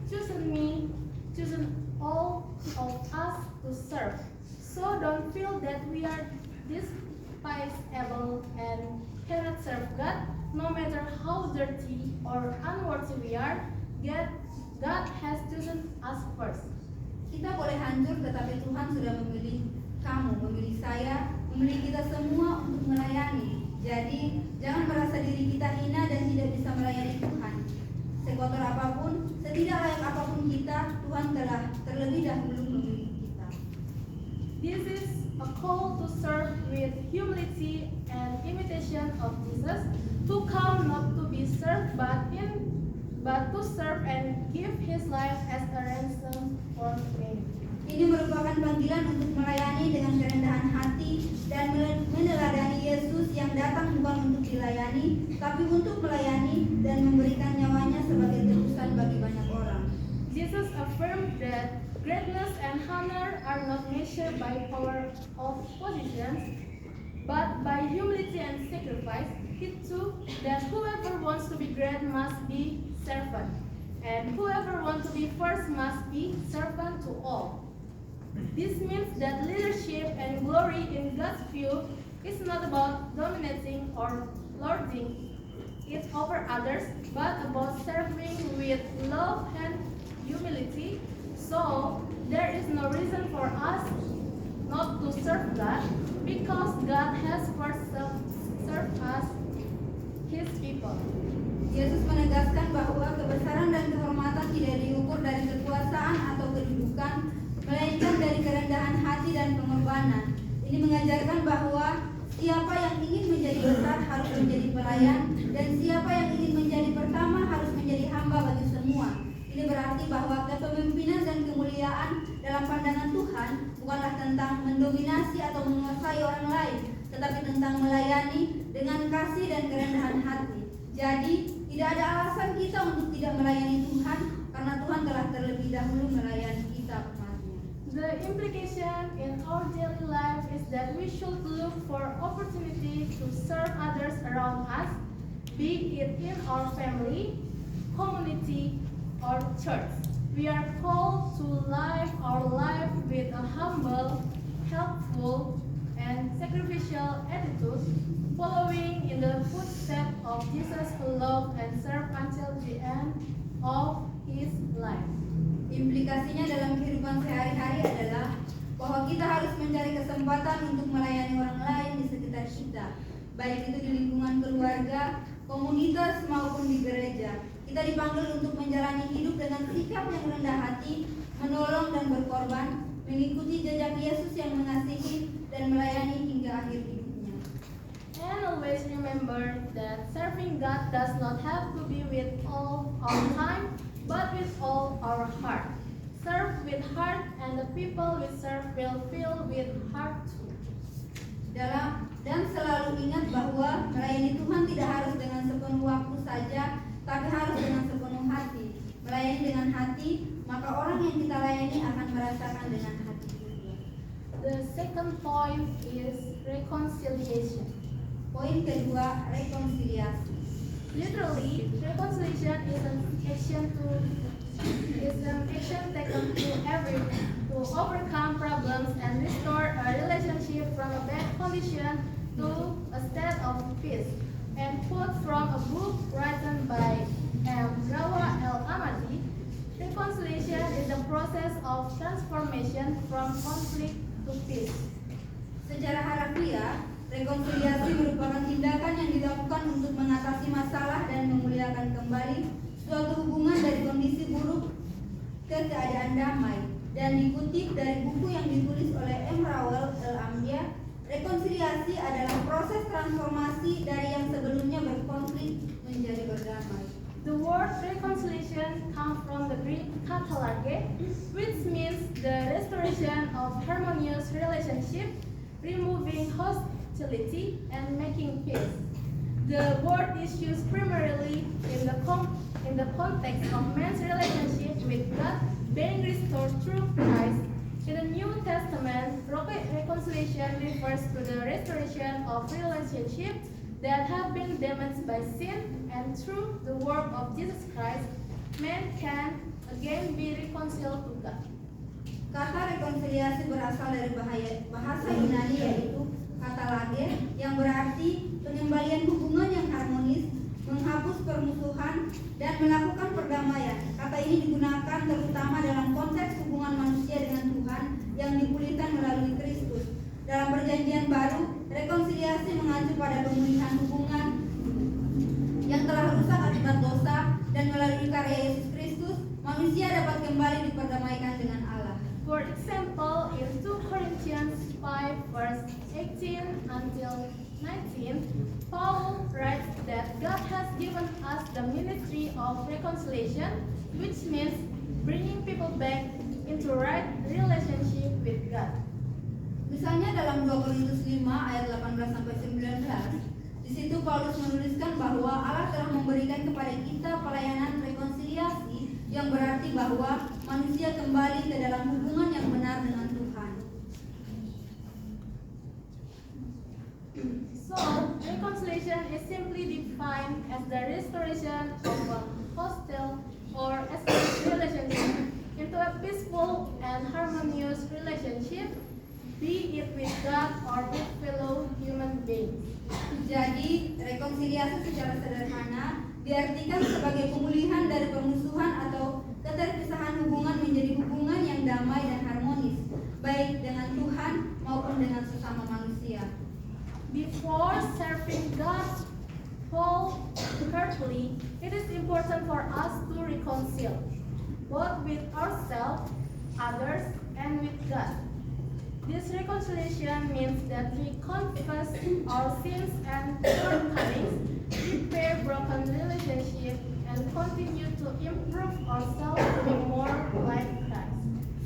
chosen me, chosen all of us to serve. So don't feel that we are despisable and cannot serve God. No matter how dirty or unworthy we are, God has chosen us first. Kita boleh hancur, tetapi Tuhan sudah memilih kamu, memilih saya, memilih kita semua untuk melayani. Jadi, jangan merasa diri kita hina dan tidak bisa melayani Tuhan. Sekotor apapun, setidak layak apapun kita, Tuhan telah terlebih dahulu memilih kita. This is a call to serve with humility and imitation of Jesus, who come not to be served but to serve and give his life as a ransom for many. Ini merupakan panggilan untuk melayani dengan kerendahan hati dan meneladani Yesus yang datang bukan untuk dilayani, tapi untuk melayani dan memberikan nyawanya sebagai tebusan bagi banyak orang. Jesus affirmed that greatness and honor are not measured by power of positions, but by humility and sacrifice. He too that whoever wants to be great must be servant, and whoever wants to be first must be servant to all. This means that leadership and glory in God's view is not about dominating or lording it over others, but about serving with love and humility. So, there is no reason for us not to serve God, because God has first served us, His people. Yesus menegaskan bahwa kebesaran dan kehormatan tidak diukur dari kekuasaan atau kedudukan, melainkan dari kerendahan hati dan pengorbanan. Ini mengajarkan bahwa siapa yang ingin menjadi besar harus menjadi pelayan, dan siapa yang ingin menjadi pertama harus menjadi hamba bagi semua. Ini berarti bahwa kepemimpinan dan kemuliaan dalam pandangan Tuhan bukanlah tentang mendominasi atau menguasai orang lain, tetapi tentang melayani dengan kasih dan kerendahan hati. Jadi, tidak ada alasan kita untuk tidak melayani Tuhan, karena Tuhan telah terlebih dahulu melayani kita umatnya. The implication in our daily life is that we should look for opportunity to serve others around us, be it in our family, community, or church. We are called to live our life with a humble, helpful, and sacrificial attitude, following in the footsteps of Jesus who loved and served until the end of his life. Implikasinya dalam kehidupan sehari-hari adalah bahwa kita harus mencari kesempatan untuk melayani orang lain di sekitar kita, baik itu di lingkungan keluarga, komunitas, maupun di gereja. Kita dipanggil untuk menjalani hidup dengan sikap yang rendah hati, menolong dan berkorban, mengikuti jejak Yesus yang mengasihi dan melayani hingga akhir hidupnya. And always remember that serving God does not have to be with all our time, but with all our heart. Serve with heart, and the people we serve will fill with heart too. Dan selalu ingat bahwa melayani Tuhan tidak harus dengan sepenuh waktu saja, tapi harus dengan sepenuh hati. Melayani dengan hati, maka orang yang kita layani akan merasakan dengan hati juga. The second point is reconciliation. Poin kedua, rekonsiliasi. Literally, reconciliation is an action taken to overcome problems and restore a relationship from a bad condition to a state of peace. And quote from a book written by Rawa El-Amadi, reconciliation is the process of transformation from conflict to peace. Secara harafiah, rekonsiliasi merupakan tindakan yang dilakukan untuk mengatasi masalah dan memuliakan kembali suatu hubungan dari kondisi buruk ke keadaan damai. Dan dikutip dari buku yang ditulis oleh Rawal El-Amdia, rekonsiliasi adalah proses transformasi dari yang sebelumnya berkonflik menjadi berdamai. The word reconciliation comes from the Greek katalage, which means the restoration of harmonious relationship, removing hostility, and making peace. The word is used primarily in the context of man's relationship with God being restored through Christ. In the New Testament, reconciliation refers to the restoration of relationships that have been damaged by sin, and through the work of Jesus Christ, man can again be reconciled to God. Kata rekonsiliasi berasal dari bahasa Yunani yaitu katalage, yang berarti pengembalian hubungan yang harmonis, menghapus permusuhan, dan melakukan perdamaian. Kata ini digunakan terutama dalam konteks hubungan manusia dengan Tuhan yang dipulihkan melalui Kristus. Dalam Perjanjian Baru, rekonsiliasi mengacu pada pemulihan hubungan yang telah rusak akibat dosa, dan melalui karya Yesus Kristus, manusia dapat kembali diperdamaikan dengan Allah. For example, in 2 Corinthians 5 verse 18 until 19, Paul writes that God has given us the ministry of reconciliation, which means bringing people back into right relationship with God. Misalnya dalam 2 Korintus 5 ayat 18 sampai 19, di situ Paulus menuliskan bahwa Allah telah memberikan kepada kita pelayanan rekonsiliasi, yang berarti bahwa manusia kembali ke dalam hubungan yang benar dengan Tuhan. So, reconciliation is simply defined as the restoration of a hostile or estranged relationship into a peaceful and harmonious relationship, be it with God or with fellow human beings. Jadi, rekonsiliasi secara sederhana diartikan sebagai pemulihan dari permusuhan atau keterpisahan hubungan menjadi hubungan yang damai dan harmonis, baik dengan Tuhan maupun dengan sesama manusia. Before serving God wholeheartedly, it is important for us to reconcile, both with ourselves, others, and with God. This reconciliation means that we confess our sins and shortcomings, repair broken relationships, and continue to improve ourselves to be more like Christ.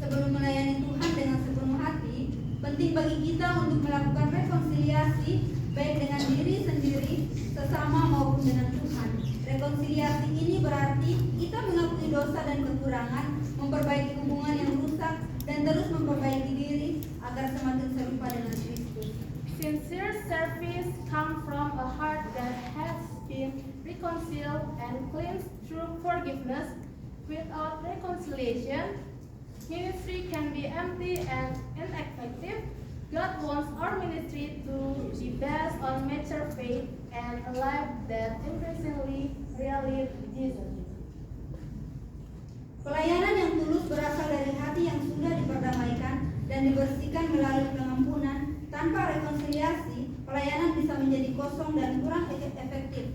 Sebelum melayani Tuhan dengan sepenuh hati, penting bagi kita untuk melakukan rekonsiliasi baik dengan diri sendiri, sesama maupun dengan Tuhan. Rekonsiliasi ini berarti kita mengakui dosa dan kekurangan, memperbaiki hubungan yang rusak, dan terus memperbaiki diri agar semakin serupa dengan Kristus. Sincere service comes from a heart that has been reconciled and cleansed through forgiveness, Without reconciliation, ministry can be empty and ineffective. God wants our ministry to be based on mature faith and a life that increasingly really Jesus. Pelayanan yang tulus berasal dari hati yang sudah diperdamaikan dan dibersihkan melalui pengampunan. Tanpa rekonsiliasi, pelayanan bisa menjadi kosong dan kurang efektif.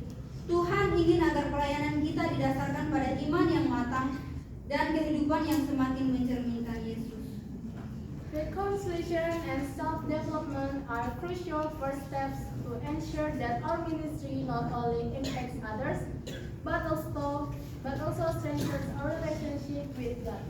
Tuhan ingin agar pelayanan kita didasarkan pada iman yang matang dan kehidupan yang semakin mencerminkan Yesus. Reconciliation and self-development are crucial first steps to ensure that our ministry not only impacts others, but also strengthens our relationship with God.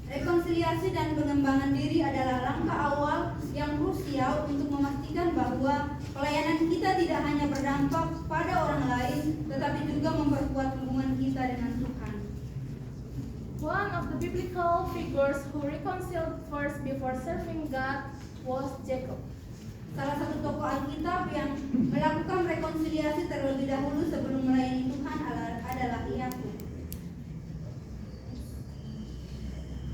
Rekonsiliasi dan pengembangan diri adalah langkah awal yang krusial untuk memastikan bahwa pelayanan kita tidak hanya berdampak pada orang lain, tetapi juga memperkuat hubungan kita dengan Tuhan. One of the biblical figures who reconciled first before serving God was Jacob. Salah satu tokoh Alkitab yang melakukan rekonsiliasi terlebih dahulu sebelum melayani Tuhan adalah Yakub.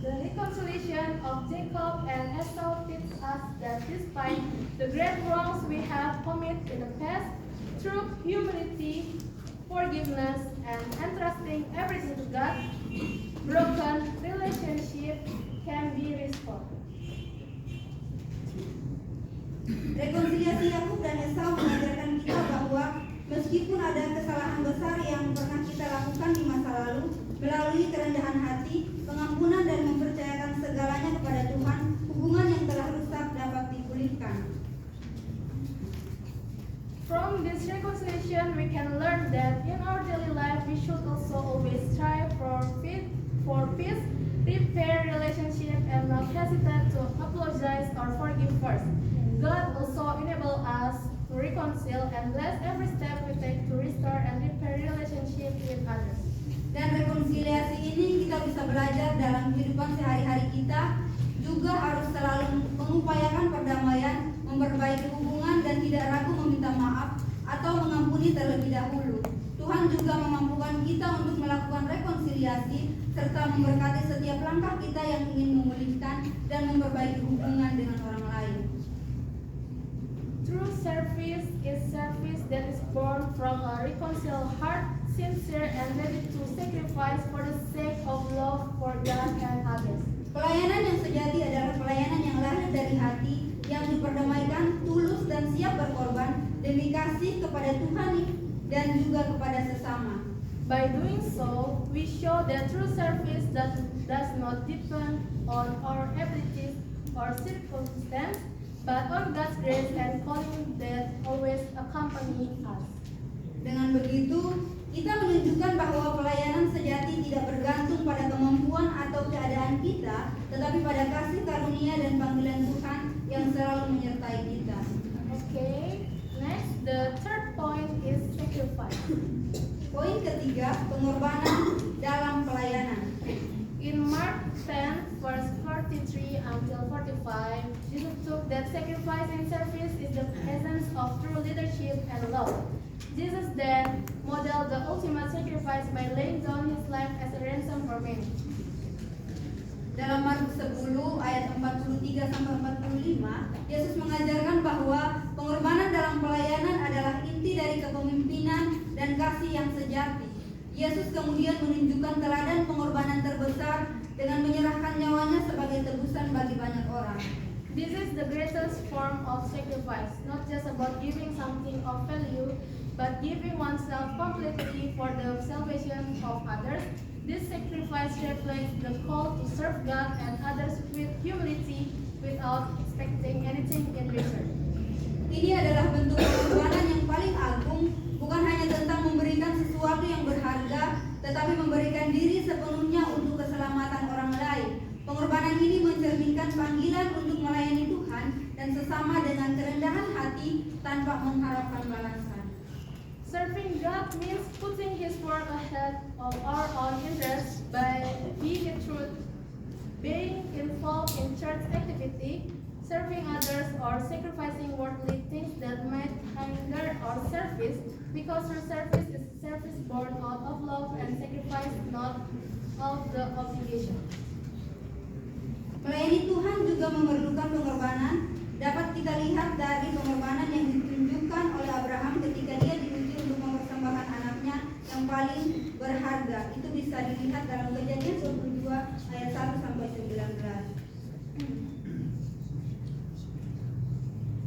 The reconciliation of Jacob and Esau teaches us that despite the great wrongs we have committed in the past, through humility, forgiveness, and entrusting everything to God, broken relationship can be restored. Rekonsiliasi Yakub dan Esau mengajarkan kita bahwa meskipun ada kesalahan besar yang pernah kita lakukan di masa lalu, melalui kerendahan hati, pengampunan dan mempercayakan segalanya kepada Tuhan, hubungan yang telah rusak dapat dipulihkan. From this reconciliation, we can learn that in our daily life, we should also always strive for peace, repair relationship, and not hesitate to apologize or forgive first. God also enable us to reconcile and bless every step we take to restore and repair relationship with others. Dan rekonsiliasi ini kita bisa belajar dalam kehidupan sehari-hari kita, juga harus selalu mengupayakan perdamaian, memperbaiki hubungan dan tidak ragu meminta maaf atau mengampuni terlebih dahulu. Tuhan juga memampukan kita untuk melakukan rekonsiliasi serta memberkati setiap langkah kita yang ingin memulihkan dan memperbaiki hubungan dengan orang lain. True service is service that is born from a reconciled heart, sincere and ready to sacrifice for the sake of love for God and others. Pelayanan yang sejati adalah pelayanan yang lahir dari hati, yang diperdamaikan, tulus dan siap berkorban demi kasih kepada Tuhan dan juga kepada sesama. By doing so, we show that true service does not depend on our abilities or circumstance, but on God's grace and calling that always accompany us. Dengan begitu, kita menunjukkan bahwa pelayanan sejati tidak bergantung pada kemampuan atau keadaan kita, tetapi pada kasih karunia dan panggilan Tuhan yang selalu menyertai kita. Okay, next, the third point is sacrifice. Poin ketiga, pengorbanan dalam pelayanan. In Mark 10, verse 43 until 45, Jesus took that sacrifice and service is the essence of true leadership and love. Jesus then modeled the ultimate sacrifice by laying down his life as a ransom for many. Dalam Markus 10 ayat 43 sampai 45, Yesus mengajarkan bahwa pengorbanan dalam pelayanan adalah inti dari kepemimpinan dan kasih yang sejati. Yesus kemudian menunjukkan teladan pengorbanan terbesar dengan menyerahkan nyawanya sebagai tebusan bagi banyak orang. This is the greatest form of sacrifice, not just about giving something of value, but giving oneself completely for the salvation of others. This sacrifice reflects the call to serve God and others with humility without expecting anything in return. Ini adalah bentuk pengorbanan yang paling agung, bukan hanya tentang memberikan sesuatu yang berharga, tetapi memberikan diri sepenuhnya untuk keselamatan orang lain. Pengorbanan ini mencerminkan panggilan untuk melayani Tuhan dan sesama dengan kerendahan hati tanpa mengharapkan balasan. Serving God means putting His work ahead of our own interests by being the truth, being involved in church activity, serving others, or sacrificing worldly things that might hinder our service, because our service is service born out of love and sacrifice, not of the obligation. Melayani Tuhan juga memerlukan pengorbanan. Dapat kita lihat dari pengorbanan yang ditunjukkan oleh Abraham ketika dia diuji untuk mempersembahkan anaknya yang paling berharga. Itu bisa dilihat dalam Kejadian 22 ayat 1 sampai 19.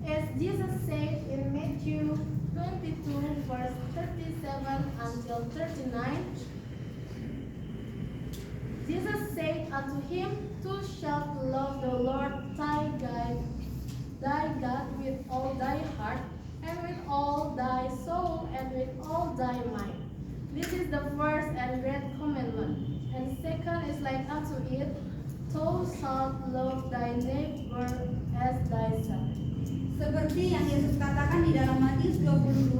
As Jesus said in Matthew 22 verse 37 until 39, Jesus said unto him, Thou shalt love the Lord thy God with all thy heart, and with all thy soul, and with all thy mind. This is the first and great commandment. And second is like unto it, Thou shalt love thy neighbor as thyself. Seperti yang Yesus katakan di dalam Matius 22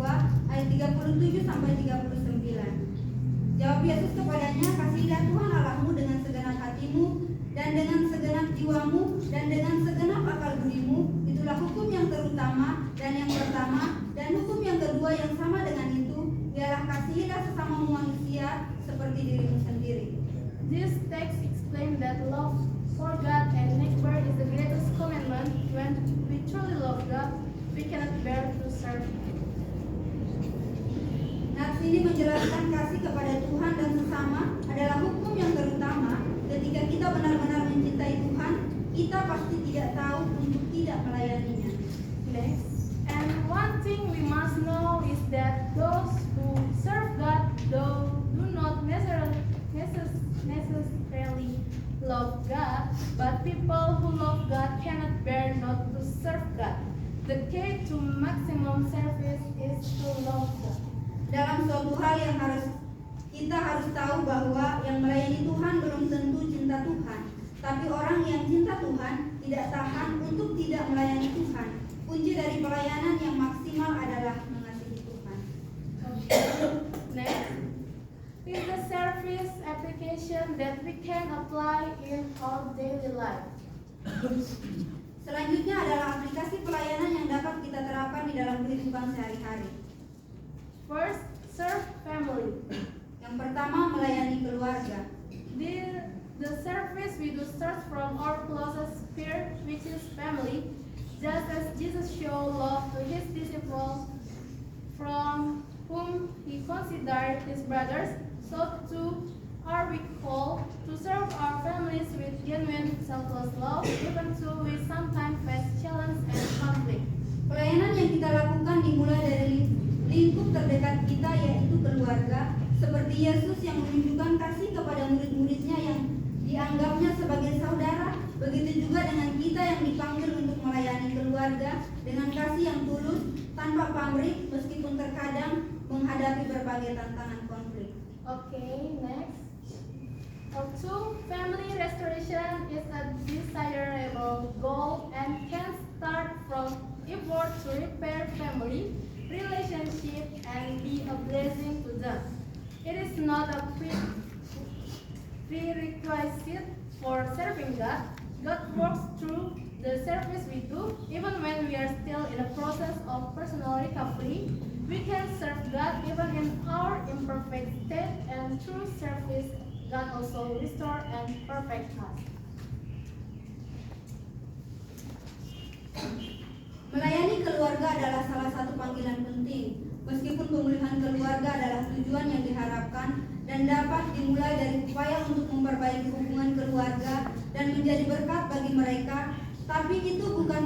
ayat 37 sampai 39. Jawab Yesus kepadanya, Kasihilah Tuhan Allahmu dengan segenap hatimu, dan dengan segenap jiwamu, dan dengan segenap akal budimu. Itulah hukum yang terutama dan yang pertama, dan hukum yang kedua yang sama dengan itu, ialah kasihilah sesamamu manusia seperti dirimu sendiri. This text explains that love for God and neighbor is the greatest commandment. When we truly love God, we cannot bear to serve Him. Nats ini menjelaskan kasih kepada Tuhan dan sesama adalah hukum yang terutama. Ketika kita benar-benar mencintai Tuhan, kita pasti tidak tahu untuk tidak melayaninya. Next, and one thing we must know is that those who serve God do not necessarily love God, but people who love God cannot bear not to serve God. The key to maximum service is to love God. Dalam suatu hal yang kita harus tahu bahwa yang melayani Tuhan belum tentu cinta Tuhan, tapi orang yang cinta Tuhan tidak tahan untuk tidak melayani Tuhan. Kunci dari pelayanan yang maksimal adalah mengasihi Tuhan. Next is the service application that we can apply in our daily life. Selanjutnya adalah aplikasi pelayanan yang dapat kita terapkan di dalam kehidupan sehari-hari. First, serve family. Yang pertama, melayani keluarga. The service we do starts from our closest peer, which is family, just as Jesus showed love to his disciples, from whom he considered his brothers, so too are we called to serve our families with genuine selfless love, even though we sometimes face challenge and conflict. Pelayanan yang kita lakukan dimulai dari lingkup terdekat kita, yaitu keluarga, seperti Yesus yang menunjukkan kasih kepada murid-muridnya yang dianggapnya sebagai saudara. Begitu juga dengan kita yang dipanggil untuk melayani keluarga dengan kasih yang tulus, tanpa pamrih, meskipun terkadang menghadapi berbagai tantangan konflik. Okay, next. Two, family restoration is a desirable goal and can start from effort to repair family relationship and be a blessing to them. It is not a prerequisite for serving God. God works through the service we do. Even when we are still in the process of personal recovery, we can serve God even in our imperfect state, and through service, God also restore and perfect us. Melayani keluarga adalah salah satu panggilan penting. Meskipun pemulihan keluarga adalah tujuan yang diharapkan dan dapat dimulai dari upaya untuk memperbaiki hubungan keluarga dan menjadi berkat bagi mereka, tapi itu bukan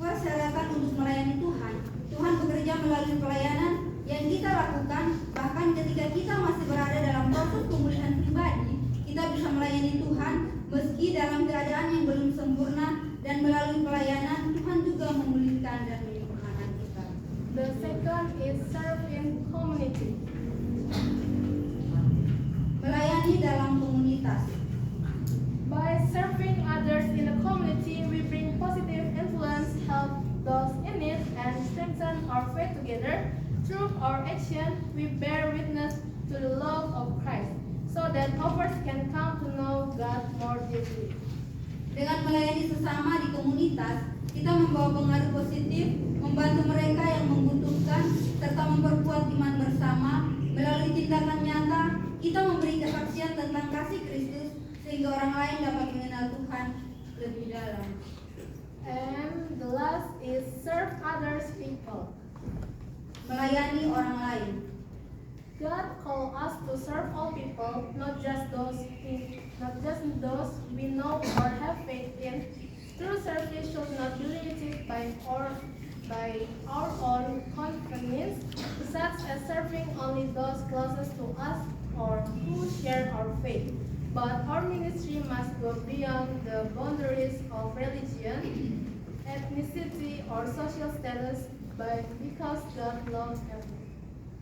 persyaratan untuk melayani Tuhan. Tuhan bekerja melalui pelayanan yang kita lakukan, bahkan ketika kita masih berada dalam proses pemulihan pribadi, kita bisa melayani Tuhan meski dalam keadaan yang belum sempurna, dan melalui pelayanan Tuhan juga memulihkan dan menyembuhkan kita. The second is serve in community. Melayani dalam komunitas. By serving others in the community, we bring positive influence, help those in need, and strengthen our faith together. Through our action, we bear witness to the love of Christ, so that others can come to know God more deeply. Dengan melayani sesama di komunitas, kita membawa pengaruh positif, membantu mereka yang membutuhkan, serta memperkuat iman bersama. Melalui tindakan nyata, kita memberi kesaksian tentang kasih Kristus sehingga orang lain dapat mengenal Tuhan lebih dalam. And the last is serve others people. Melayani orang lain. God called us to serve all people, not just those we know or have faith in. True service should not be limited by our own convenience, such as serving only those closest to us or who share our faith. But our ministry must go beyond the boundaries of religion, ethnicity, or social status, because God loves everyone.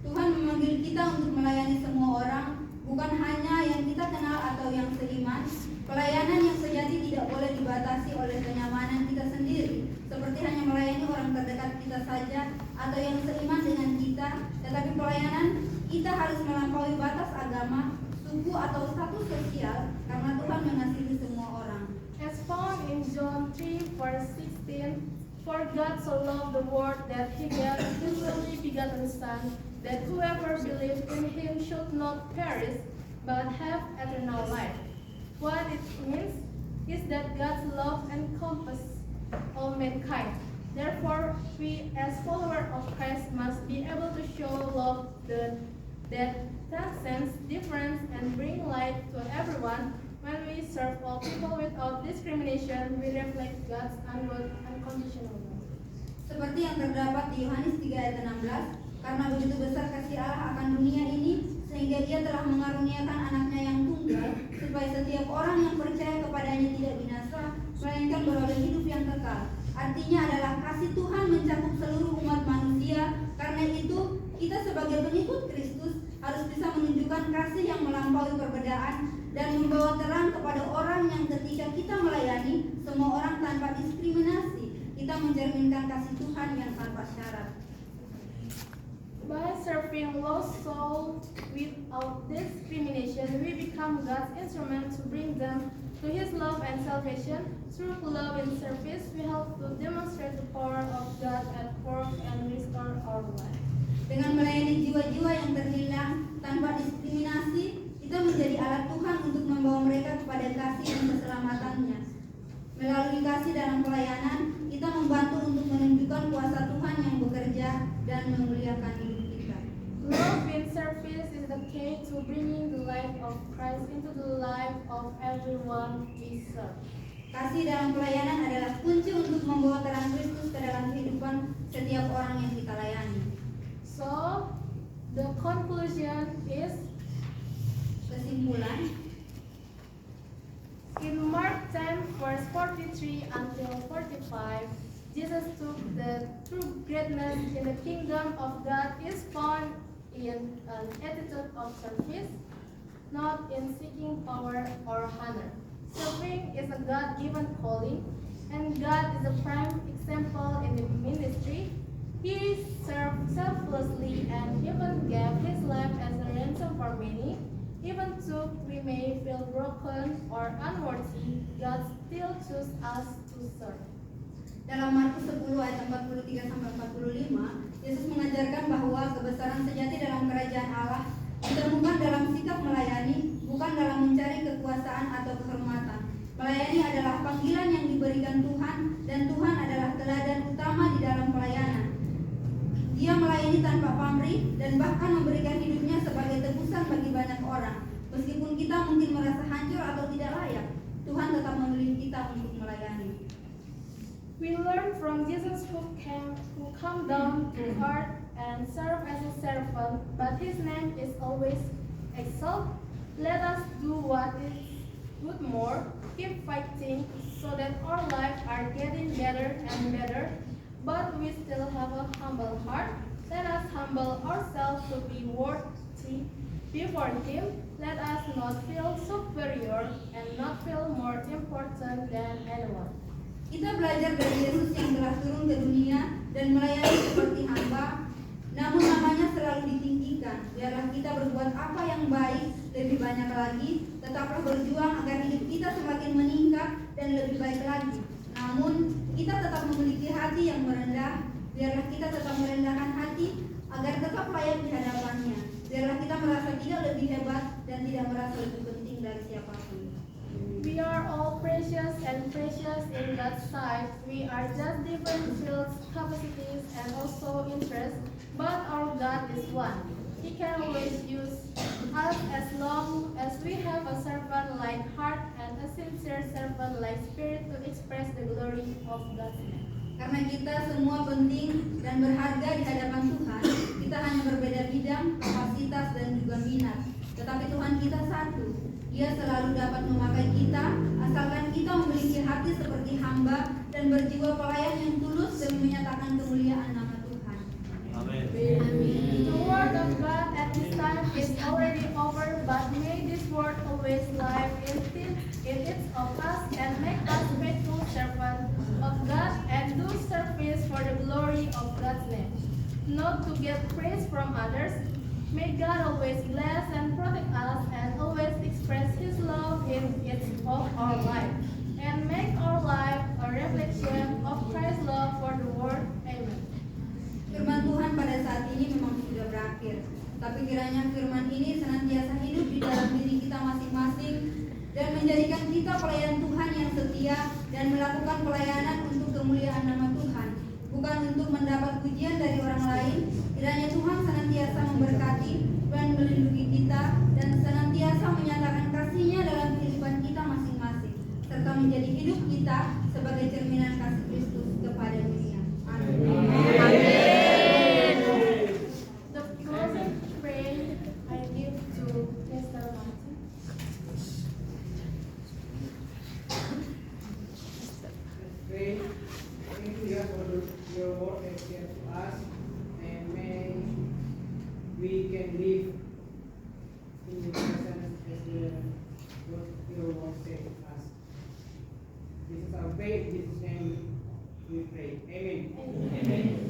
Tuhan memanggil kita untuk melayani semua orang, bukan hanya yang kita kenal atau yang seiman. Pelayanan yang sejati tidak boleh dibatasi oleh kenyamanan kita sendiri, seperti hanya melayani orang terdekat kita saja atau yang seiman dengan kita, tetapi pelayanan kita harus melampaui batas agama, suku atau status sosial, karena Tuhan mengasihi semua orang. As found in John 3, verse 16, for God so loved the world that he gave his only begotten Son, that whoever believes in him should not perish, but have eternal life. What it means is that God's love encompasses all mankind. Therefore, we as followers of Christ must be able to show love that transcends difference and bring light to everyone. When we serve all people without discrimination, we reflect God's unconditional love. Seperti yang terdapat di Yohanes 3 ayat 16, karena begitu besar kasih Allah akan dunia ini, sehingga Dia telah mengaruniakan anaknya yang tunggal, supaya setiap orang yang percaya kepadanya tidak binasa, melainkan beroleh hidup yang kekal. Artinya adalah kasih Tuhan mencakup seluruh umat manusia. Karena itu, kita sebagai pengikut Kristus harus bisa menunjukkan kasih yang melampaui perbedaan dan membawa terang kepada orang yang ketika kita melayani semua orang tanpa diskriminasi, kita mencerminkan kasih Tuhan yang tanpa syarat. By serving lost souls without discrimination, we become God's instrument to bring them to His love and salvation. Through love and service, we help to demonstrate the power of God at work and restore our life. Dengan melayani jiwa-jiwa yang terhilang tanpa diskriminasi, kita menjadi alat Tuhan untuk membawa mereka kepada kasih dan keselamatannya. Melalui kasih dalam pelayanan, kita membantu untuk menunjukkan kuasa Tuhan yang bekerja dan memuliakan hidup kita. Love in service is the key to bringing the light of Christ into the life of everyone we serve. Kasih dalam pelayanan adalah kunci untuk membawa terang Kristus ke dalam kehidupan setiap orang yang kita layani. So, the conclusion is, Kesimpulan, in Mark 10, verse 43 until 45, Jesus took the true greatness in the kingdom of God is found in an attitude of service, not in seeking power or honor. Serving is a God-given calling, and God is a prime example in the ministry. He served selflessly and even gave his life as a ransom for many. Even though we may feel broken or unworthy, God still chooses us to serve. dalam Markus 10 ayat 43-45, Yesus mengajarkan bahwa kebesaran sejati dalam kerajaan Allah ditemukan dalam sikap melayani, bukan dalam mencari kekuasaan atau kehormatan. Melayani adalah panggilan yang diberikan Tuhan, dan Tuhan adalah teladan utama di dalam pelayanan. Dia melayani tanpa pamrih dan bahkan memberikan hidupnya sebagai tebusan bagi banyak orang. Meskipun kita mungkin merasa hancur atau tidak layak, Tuhan tetap memilih kita untuk melayani. We learn from Jesus who come down to earth and serve as a servant, but his name is always exalted. Let us do what is good more, keep fighting so that our lives are getting better and better, but we still have a humble heart. Let us humble ourselves to be worthy before him. Let us not feel superior and not feel more important than anyone. Kita belajar dari Yesus yang telah turun ke dunia dan melayani seperti hamba, namun namanya selalu ditinggikan. Biarlah kita berbuat apa yang baik lebih banyak lagi, tetaplah berjuang agar hidup kita semakin meningkat dan lebih baik lagi. Namun kita tetap memiliki hati yang merendah. Biarlah kita tetap merendahkan hati agar tetap layak di hadapannya. Biarlah kita merasa tidak lebih hebat dan tidak merasa lebih penting dari siapapun. We are all precious and precious in God's sight. We are just different fields, capacities, and also interests, but our God is one. He can always use us as long as we have a servant-like heart and a sincere servant-like spirit to express the glory of God's name. Karena kita semua penting dan berharga di hadapan Tuhan, kita hanya berbeda bidang, kapasitas, dan juga minat. Tetapi Tuhan kita satu. Dia selalu dapat memakai kita, asalkan kita memiliki hati seperti hamba dan berjiwa pelayan yang tulus demi menyatakan kemuliaan nama Tuhan. Amin. The word of God at this time is already over, but may this word always live in each of us and make us faithful servants of God and do service for the glory of God's name. Not to get praise from others. May God always bless and protect us and always express His love in each of our life and make our life a reflection of Christ's love for the world. Amen. Firman Tuhan pada saat ini memang sudah berakhir, tapi kiranya firman ini senantiasa hidup di dalam diri kita masing-masing dan menjadikan kita pelayan Tuhan yang setia dan melakukan pelayanan untuk kemuliaan nama Tuhan, bukan untuk mendapat pujian dari orang lain. Kiranya Tuhan senantiasa memberkati dan melindungi kita dan senantiasa menyatakan kasih-Nya dalam kehidupan kita masing-masing, serta menjadi hidup kita sebagai cerminan kasih Kristus kepada dunia. Amin. The closing prayer I give to Mr. Martin. Pray. Thank you, God, for your word that you have to us, and may we can live in the presence as what your word said to us. This is our faith. In Jesus' name we pray. Amen. Amen.